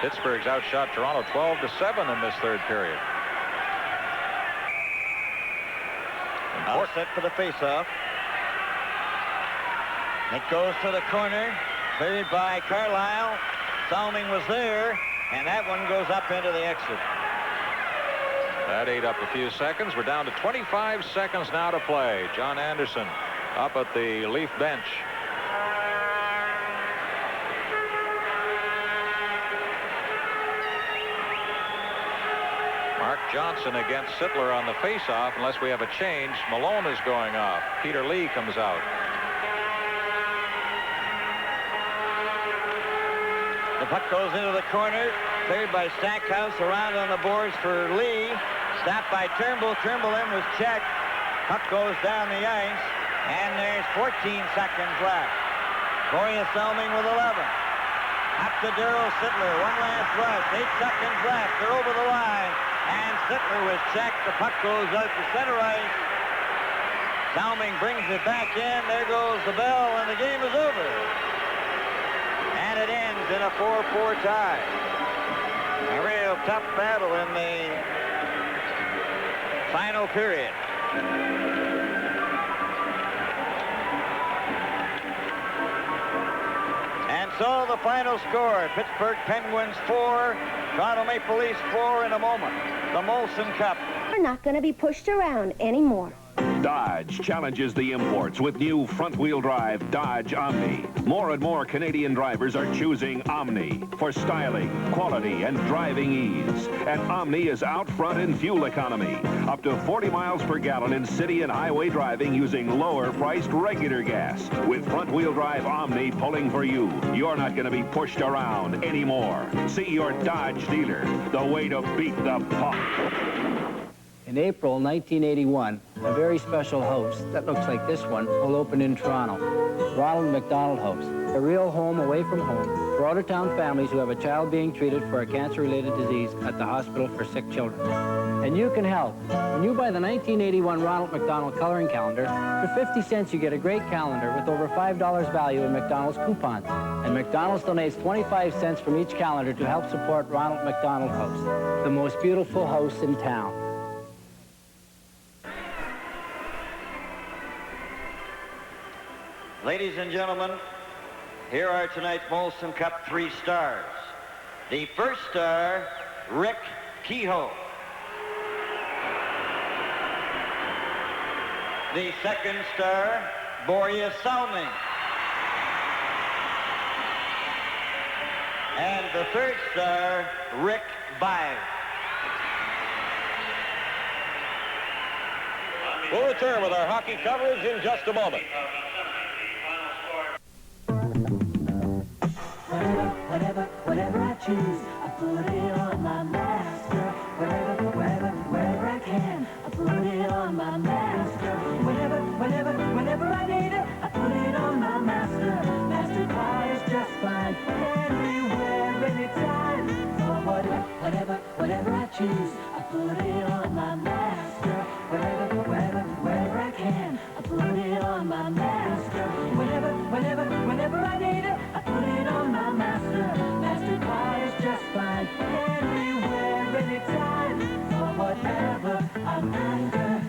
Pittsburgh's outshot Toronto 12-7 in this third period. All set for the face-off. It goes to the corner, cleared by Carlyle. Salming was there, and that one goes up into the exit. That ate up a few seconds. We're down to 25 seconds now to play. John Anderson up at the Leaf bench. Mark Johnson against Sittler on the face-off. Unless we have a change, Malone is going off. Peter Lee comes out. The puck goes into the corner, cleared by Stackhouse, around on the boards for Lee. Stopped by Turnbull. Turnbull in was checked. Puck goes down the ice, and there's 14 seconds left. Borja Salming with 11. Up to Darryl Sittler. One last rush. 8 seconds left. They're over the line. And Sittler was checked. The puck goes out to center ice. Salming brings it back in. There goes the bell, and the game is over. And it ends in a 4-4 tie. A real tough battle in the final period. And so the final score, Pittsburgh Penguins 4, Toronto Maple Leafs 4 in a moment. The Molson Cup. We're not going to be pushed around anymore. Dodge challenges the imports with new front-wheel drive Dodge Omni. More and more Canadian drivers are choosing Omni for styling, quality, and driving ease. And Omni is out front in fuel economy. Up to 40 miles per gallon in city and highway driving using lower-priced regular gas. With front-wheel drive Omni pulling for you, you're not going to be pushed around anymore. See your Dodge dealer. The way to beat the puck. In April 1981, a very special house that looks like this one will open in Toronto. Ronald McDonald House, a real home away from home for out-of-town families who have a child being treated for a cancer-related disease at the hospital for sick children. And you can help. When you buy the 1981 Ronald McDonald coloring calendar, for 50 cents you get a great calendar with over $5 value in McDonald's coupons. And McDonald's donates 25 cents from each calendar to help support Ronald McDonald House, the most beautiful house in town. Ladies and gentlemen, here are tonight's Molson Cup 3 stars. The first star, Rick Kehoe. The second star, Borja Salming. And the third star, Rick Byers. We'll return with our hockey coverage in just a moment. whatever I choose, I put it on my master. Wherever I can, I put it on my master. Whenever I need it, I put it on my master. Master quiet is just fine, anywhere, anytime. For whatever I choose, I put it on my master. Wherever I can, I put it on my master. Whenever I need it, I put it on my master. Master quiet is just fine, anywhere, anytime. For whatever I'm after,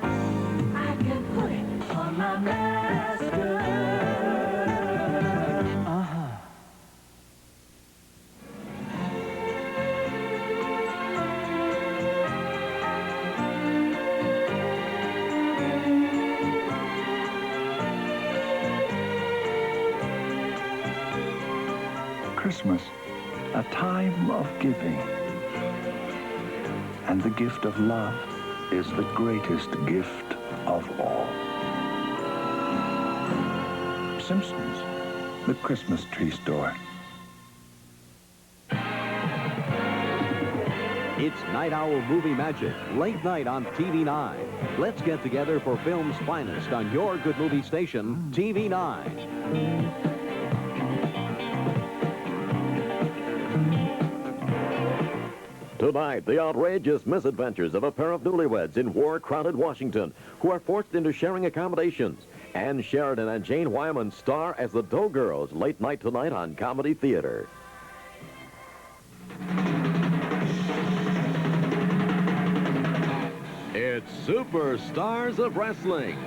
I can put it on my master. Christmas, a time of giving. And the gift of love is the greatest gift of all. Simpsons, the Christmas tree store. It's Night Owl Movie Magic, late night on TV9. Let's get together for film's finest on your good movie station, TV9. Tonight, the outrageous misadventures of a pair of newlyweds in war-crowded Washington who are forced into sharing accommodations. Ann Sheridan and Jane Wyman star as the Doe Girls late night tonight on Comedy Theater. It's Superstars of Wrestling.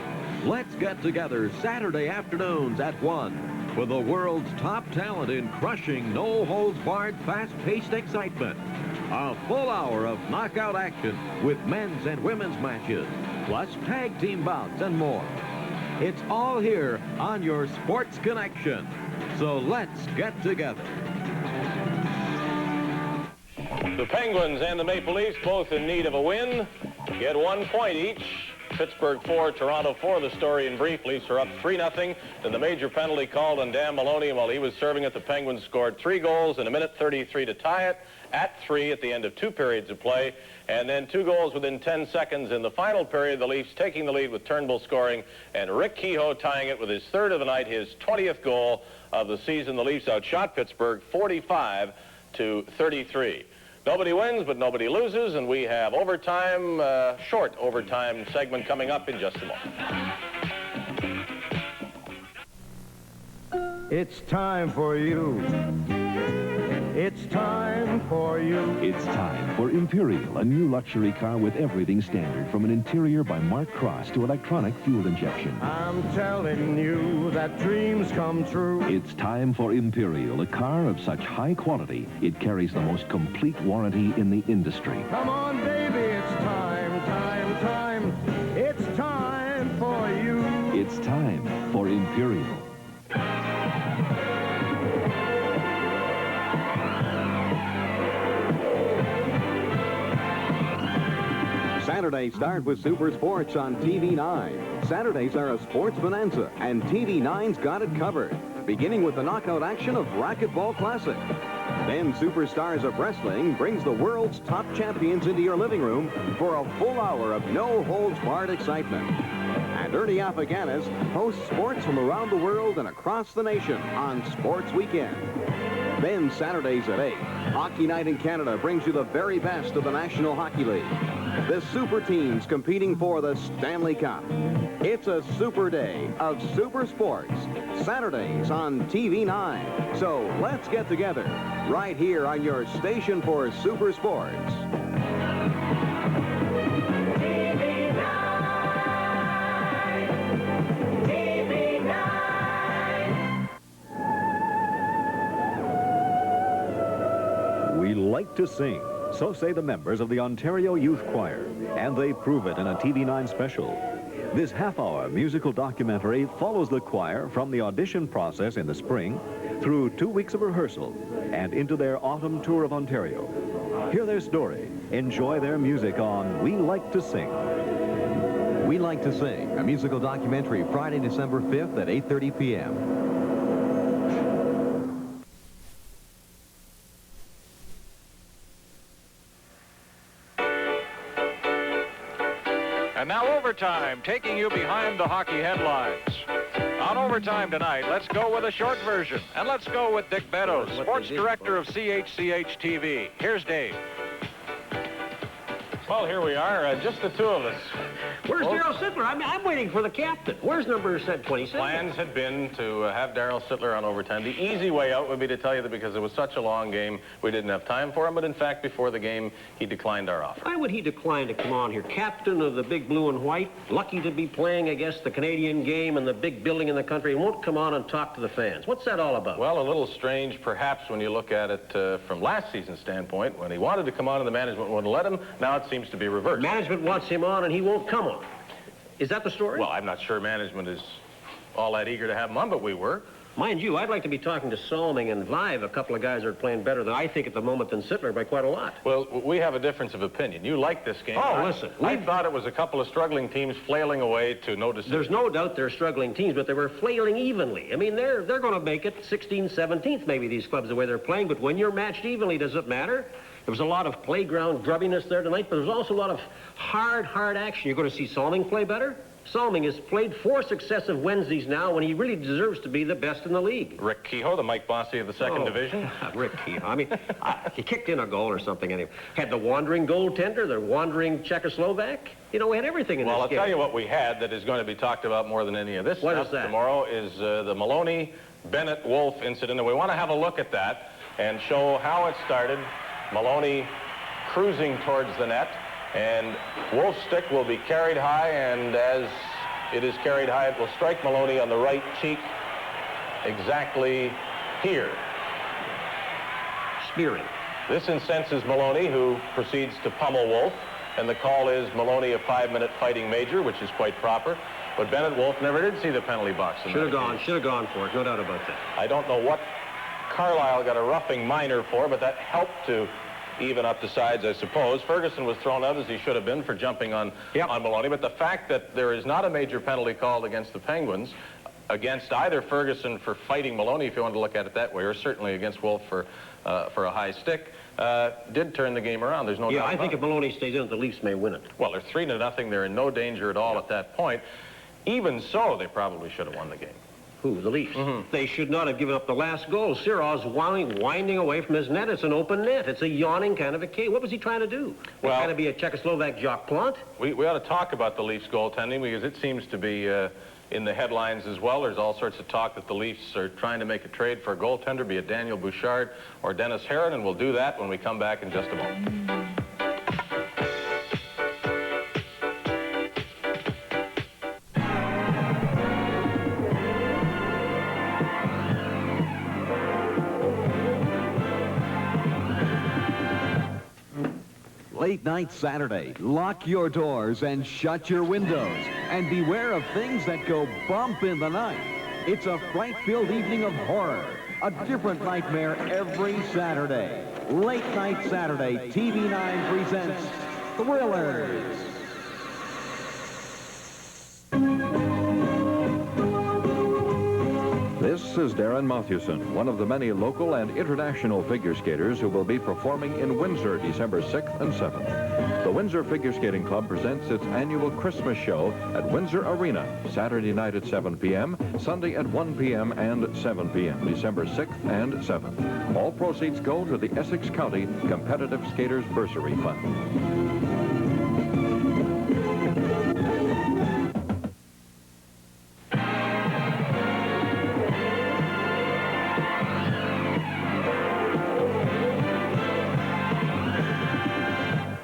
Let's get together Saturday afternoons at 1 with the world's top talent in crushing, no-holds-barred, fast-paced excitement. A full hour of knockout action with men's and women's matches, plus tag team bouts and more. It's all here on your Sports Connection. So let's get together. The Penguins and the Maple Leafs both in need of a win. Get 1 point each. Pittsburgh 4, Toronto 4. The story in brief. Leafs are up 3-0. Then the major penalty called on Dan Maloney while he was serving it. The Penguins scored 3 goals in a minute 33 to tie it. At 3 at the end of 2 periods of play. And then 2 goals within 10 seconds in the final period. The Leafs taking the lead with Turnbull scoring. And Rick Kehoe tying it with his 3rd of the night, his 20th goal of the season. The Leafs outshot Pittsburgh 45 to 33. Nobody wins, but nobody loses, and we have overtime, short overtime segment coming up in just a moment. It's time for you. It's time for you. It's time for Imperial, a new luxury car with everything standard, from an interior by Mark Cross to electronic fuel injection. I'm telling you that dreams come true. It's time for Imperial, a car of such high quality, it carries the most complete warranty in the industry. Come on, baby, it's time. It's time for you. It's time for Imperial. Saturdays start with Super Sports on TV9. Saturdays are a sports bonanza, and TV9's got it covered, beginning with the knockout action of Racquetball Classic. Then Superstars of Wrestling brings the world's top champions into your living room for a full hour of no-holds-barred excitement. And Ernie Afaganis hosts sports from around the world and across the nation on Sports Weekend. Then Saturdays at 8, Hockey Night in Canada brings you the very best of the National Hockey League. The super teams competing for the Stanley Cup. It's a super day of super sports. Saturdays on TV9. So let's get together right here on your station for super sports. We like to sing. So say the members of the Ontario Youth Choir, and they prove it in a TV9 special. This half-hour musical documentary follows the choir from the audition process in the spring through 2 weeks of rehearsal and into their autumn tour of Ontario. Hear their story. Enjoy their music on We Like to Sing. We Like to Sing, a musical documentary, Friday, December 5th at 8:30 p.m. Overtime, taking you behind the hockey headlines. On Overtime tonight, let's go with a short version. And let's go with Dick Beddoes, sports director of CHCH TV. Here's Dave. Well, here we are, just the two of us. Where's Darryl Sittler? I'm waiting for the captain. Where's number 27? Plans had been to have Darryl Sittler on Overtime. The easy way out would be to tell you that because it was such a long game, we didn't have time for him. But in fact, before the game, he declined our offer. Why would he decline to come on here? Captain of the big blue and white, lucky to be playing, I guess, the Canadian game in the big building in the country, and won't come on and talk to the fans. What's that all about? Well, a little strange, perhaps, when you look at it from last season's standpoint. When he wanted to come on and the management wouldn't let him, now it seems to be reversed. Management wants him on and he won't come on. Is that the story? Well, I'm not sure management is all that eager to have him on, but we were. Mind you, I'd like to be talking to Salming and Vive, a couple of guys that are playing better than I think at the moment than Sittler by quite a lot. Well, we have a difference of opinion. You like this game. Oh, listen. I thought it was a couple of struggling teams flailing away to no decision. There's no doubt they're struggling teams, but they were flailing evenly. I mean, they're going to make it 16th, 17th, maybe, these clubs, the way they're playing, but when you're matched evenly, does it matter? There was a lot of playground grubbiness there tonight, but there was also a lot of hard action. You're going to see Salming play better? Salming has played 4 successive Wednesdays now when he really deserves to be the best in the league. Rick Kehoe, the Mike Bossy of the second division. Rick Kehoe. I mean, he kicked in a goal or something anyway. Had the wandering goaltender, the wandering Czechoslovak. You know, we had everything in this game. Well, I'll tell you what we had that is going to be talked about more than any of this What stuff is that? tomorrow is the Maloney-Bennett-Wolf incident, and we want to have a look at that and show how it started. Maloney cruising towards the net, and Wolf's stick will be carried high, and as it is carried high, it will strike Maloney on the right cheek exactly here. Spearing. This incenses Maloney, who proceeds to pummel Wolf, and the call is Maloney a 5-minute fighting major, which is quite proper. But Bennett Wolf never did see the penalty box. Should have gone for it, no doubt about that. I don't know what Carlyle got a roughing minor for, but that helped to even up the sides, I suppose. Ferguson was thrown out, as he should have been, for jumping on Maloney. But the fact that there is not a major penalty called against the Penguins, against either Ferguson for fighting Maloney, if you want to look at it that way, or certainly against Wolf for a high stick, did turn the game around. There's no doubt about it. I think if Maloney stays in it, the Leafs may win it. Well, they're 3-0. They're in no danger at all at that point. Even so, they probably should have won the game. Who? The Leafs. They should not have given up the last goal. Sirov's winding away from his net. It's an open net. It's a yawning kind of a cage. What was he trying to do? Well, trying to be a Czechoslovak Jacques Plante? We ought to talk about the Leafs goaltending because it seems to be in the headlines as well. There's all sorts of talk that the Leafs are trying to make a trade for a goaltender, be it Daniel Bouchard or Dennis Herron, and we'll do that when we come back in just a moment. Late night Saturday, lock your doors and shut your windows. And beware of things that go bump in the night. It's a fright-filled evening of horror. A different nightmare every Saturday. Late night Saturday, TV9 presents Thrillers. This is Darren Mathewson, one of the many local and international figure skaters who will be performing in Windsor December 6th and 7th. The Windsor Figure Skating Club presents its annual Christmas show at Windsor Arena, Saturday night at 7 p.m., Sunday at 1 p.m. and 7 p.m., December 6th and 7th. All proceeds go to the Essex County Competitive Skaters Bursary Fund.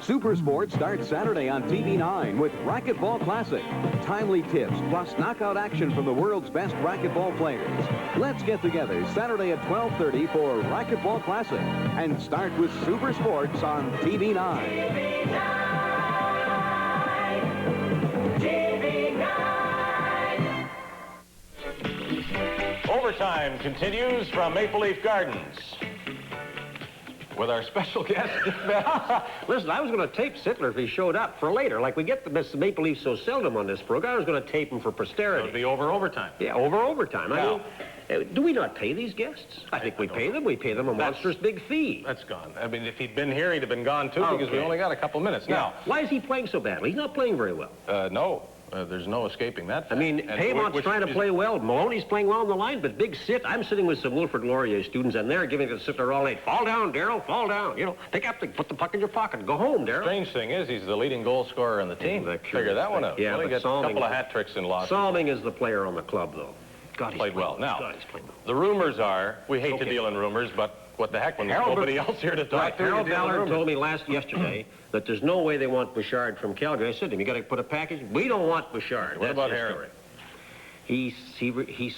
Super Sports starts Saturday on TV9 with Racquetball Classic. Timely tips plus knockout action from the world's best racquetball players. Let's get together Saturday at 12:30 for Racquetball Classic and start with Super Sports on TV9. Overtime continues from Maple Leaf Gardens with our special guest. Listen, I was going to tape Sittler if he showed up for later. Like we get the Maple Leafs so seldom on this program, I was going to tape him for posterity. It would be over overtime. Yeah, over overtime. Now, I mean, do we not pay these guests? I think we pay them. We pay them a monstrous big fee. That's gone. I mean, if he'd been here, he'd have been gone, too, because we only got a couple minutes. Yeah. Now, why is he playing so badly? He's not playing very well. No. There's no escaping that fact. I mean, Paymont's trying to play well. Maloney's playing well on the line, but big sit. I'm sitting with some Wilfrid Laurier students, and they're giving it to sit there all night. Fall down, Darryl, fall down. You know, put the puck in your pocket. Go home, Darryl. Strange thing is, he's the leading goal scorer on the team. Figure that one out. Yeah, well, he got a couple of hat tricks in losses. Salming is the player on the club, though. God, he's played well. Now, God, he's played well. The rumors are, we hate to deal in rumors, but what the heck, when there's nobody else here to talk to. Harold Ballard told me yesterday that there's no way they want Bouchard from Calgary. I said to him, you got to put a package. We don't want Bouchard. What about Heron? He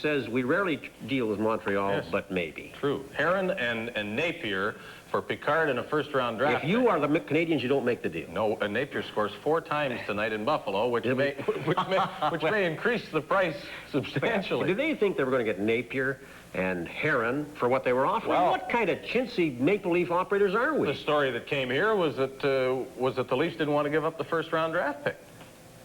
says we rarely deal with Montreal, but maybe. True. Heron and Napier for Picard in a first-round draft. If you are the Canadians, you don't make the deal. No, Napier scores 4 times tonight in Buffalo, which may increase the price substantially. Did they think they were going to get Napier and Heron for what they were offering? Well, what kind of chintzy Maple Leaf operators are we? The story that came here was that the Leafs didn't want to give up the first-round draft pick,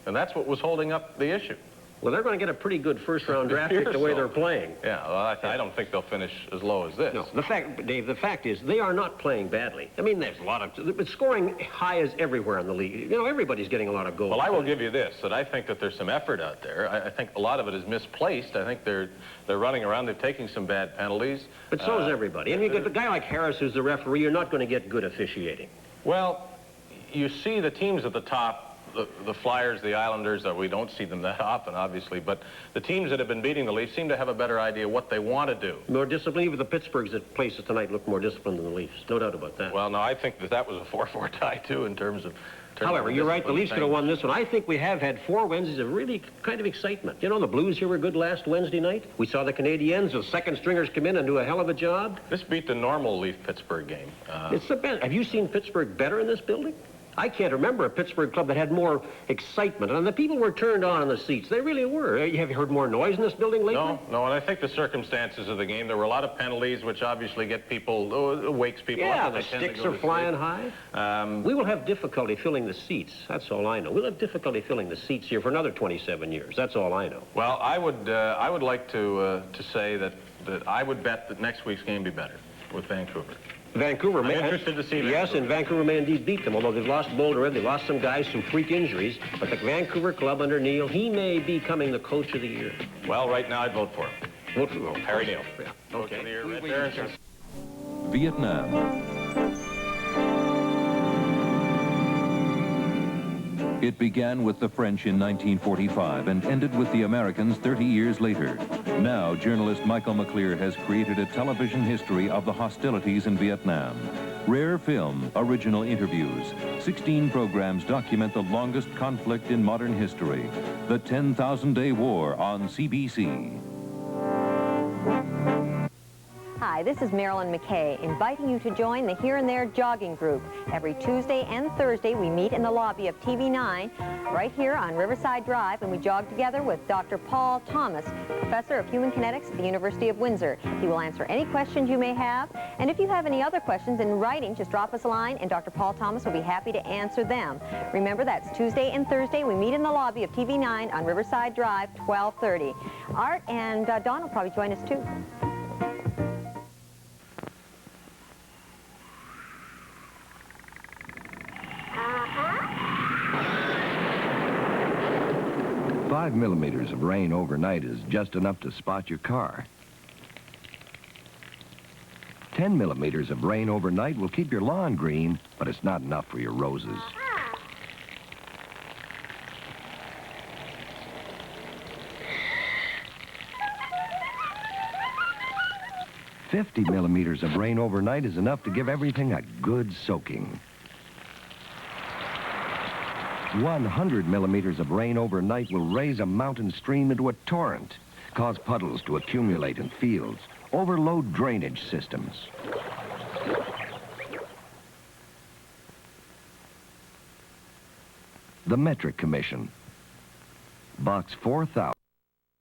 and that's what was holding up the issue. Well, they're going to get a pretty good first-round draft pick the way they're playing. Yeah, well, I don't think they'll finish as low as this. No, Dave, the fact is they are not playing badly. I mean, there's a lot of... But scoring high is everywhere in the league. You know, everybody's getting a lot of goals. Well, I will give you this, that I think that there's some effort out there. I think a lot of it is misplaced. I think they're running around. They're taking some bad penalties. But so is everybody. And you get a guy like Harris who's the referee, you're not going to get good officiating. Well, you see the teams at the top, the Flyers, the Islanders, we don't see them that often, obviously, but the teams that have been beating the Leafs seem to have a better idea what they want to do. More disciplined. Even the Pittsburghs that plays tonight look more disciplined than the Leafs. No doubt about that. Well, no, I think that was a 4-4 tie, too, in terms of... However, you're right. The Leafs could have won this one. I think we have had 4 Wednesdays of really kind of excitement. You know, the Blues here were good last Wednesday night. We saw the Canadiens, the second stringers come in and do a hell of a job. This beat the normal Leaf-Pittsburgh game. It's the best. Have you seen Pittsburgh better in this building? I can't remember a Pittsburgh club that had more excitement. And the people were turned on in the seats. They really were. Have you heard more noise in this building lately? No, and I think the circumstances of the game, there were a lot of penalties, which obviously get people, wakes people up. Yeah, the sticks are flying high. We will have difficulty filling the seats. That's all I know. We'll have difficulty filling the seats here for another 27 years. That's all I know. Well, I would like to say that I would bet that next week's game be better with Vancouver. Vancouver I'm interested to see Vancouver. Yes, and Vancouver may indeed beat them, although they've lost Boulder, they've lost some guys, some freak injuries. But the Vancouver club under Neil, he may be becoming the coach of the year. Well, right now I'd vote for him. Vote for him. Harry Neal. Yeah. Okay. Vietnam. It began with the French in 1945 and ended with the Americans 30 years later. Now, journalist Michael McClear has created a television history of the hostilities in Vietnam. Rare film, original interviews. 16 programs document the longest conflict in modern history, the 10,000-Day War on CBC. Hi, this is Marilyn McKay, inviting you to join the Here and There jogging group. Every Tuesday and Thursday, we meet in the lobby of TV9, right here on Riverside Drive, and we jog together with Dr. Paul Thomas, Professor of Human Kinetics at the University of Windsor. He will answer any questions you may have, and if you have any other questions in writing, just drop us a line, and Dr. Paul Thomas will be happy to answer them. Remember, that's Tuesday and Thursday. We meet in the lobby of TV9 on Riverside Drive, 12:30. Art and Don will probably join us, too. 5 millimeters of rain overnight is just enough to spot your car. 10 millimeters of rain overnight will keep your lawn green, but it's not enough for your roses. 50 millimeters of rain overnight is enough to give everything a good soaking. 100 millimeters of rain overnight will raise a mountain stream into a torrent, cause puddles to accumulate in fields, overload drainage systems. The Metric Commission. Box 4000.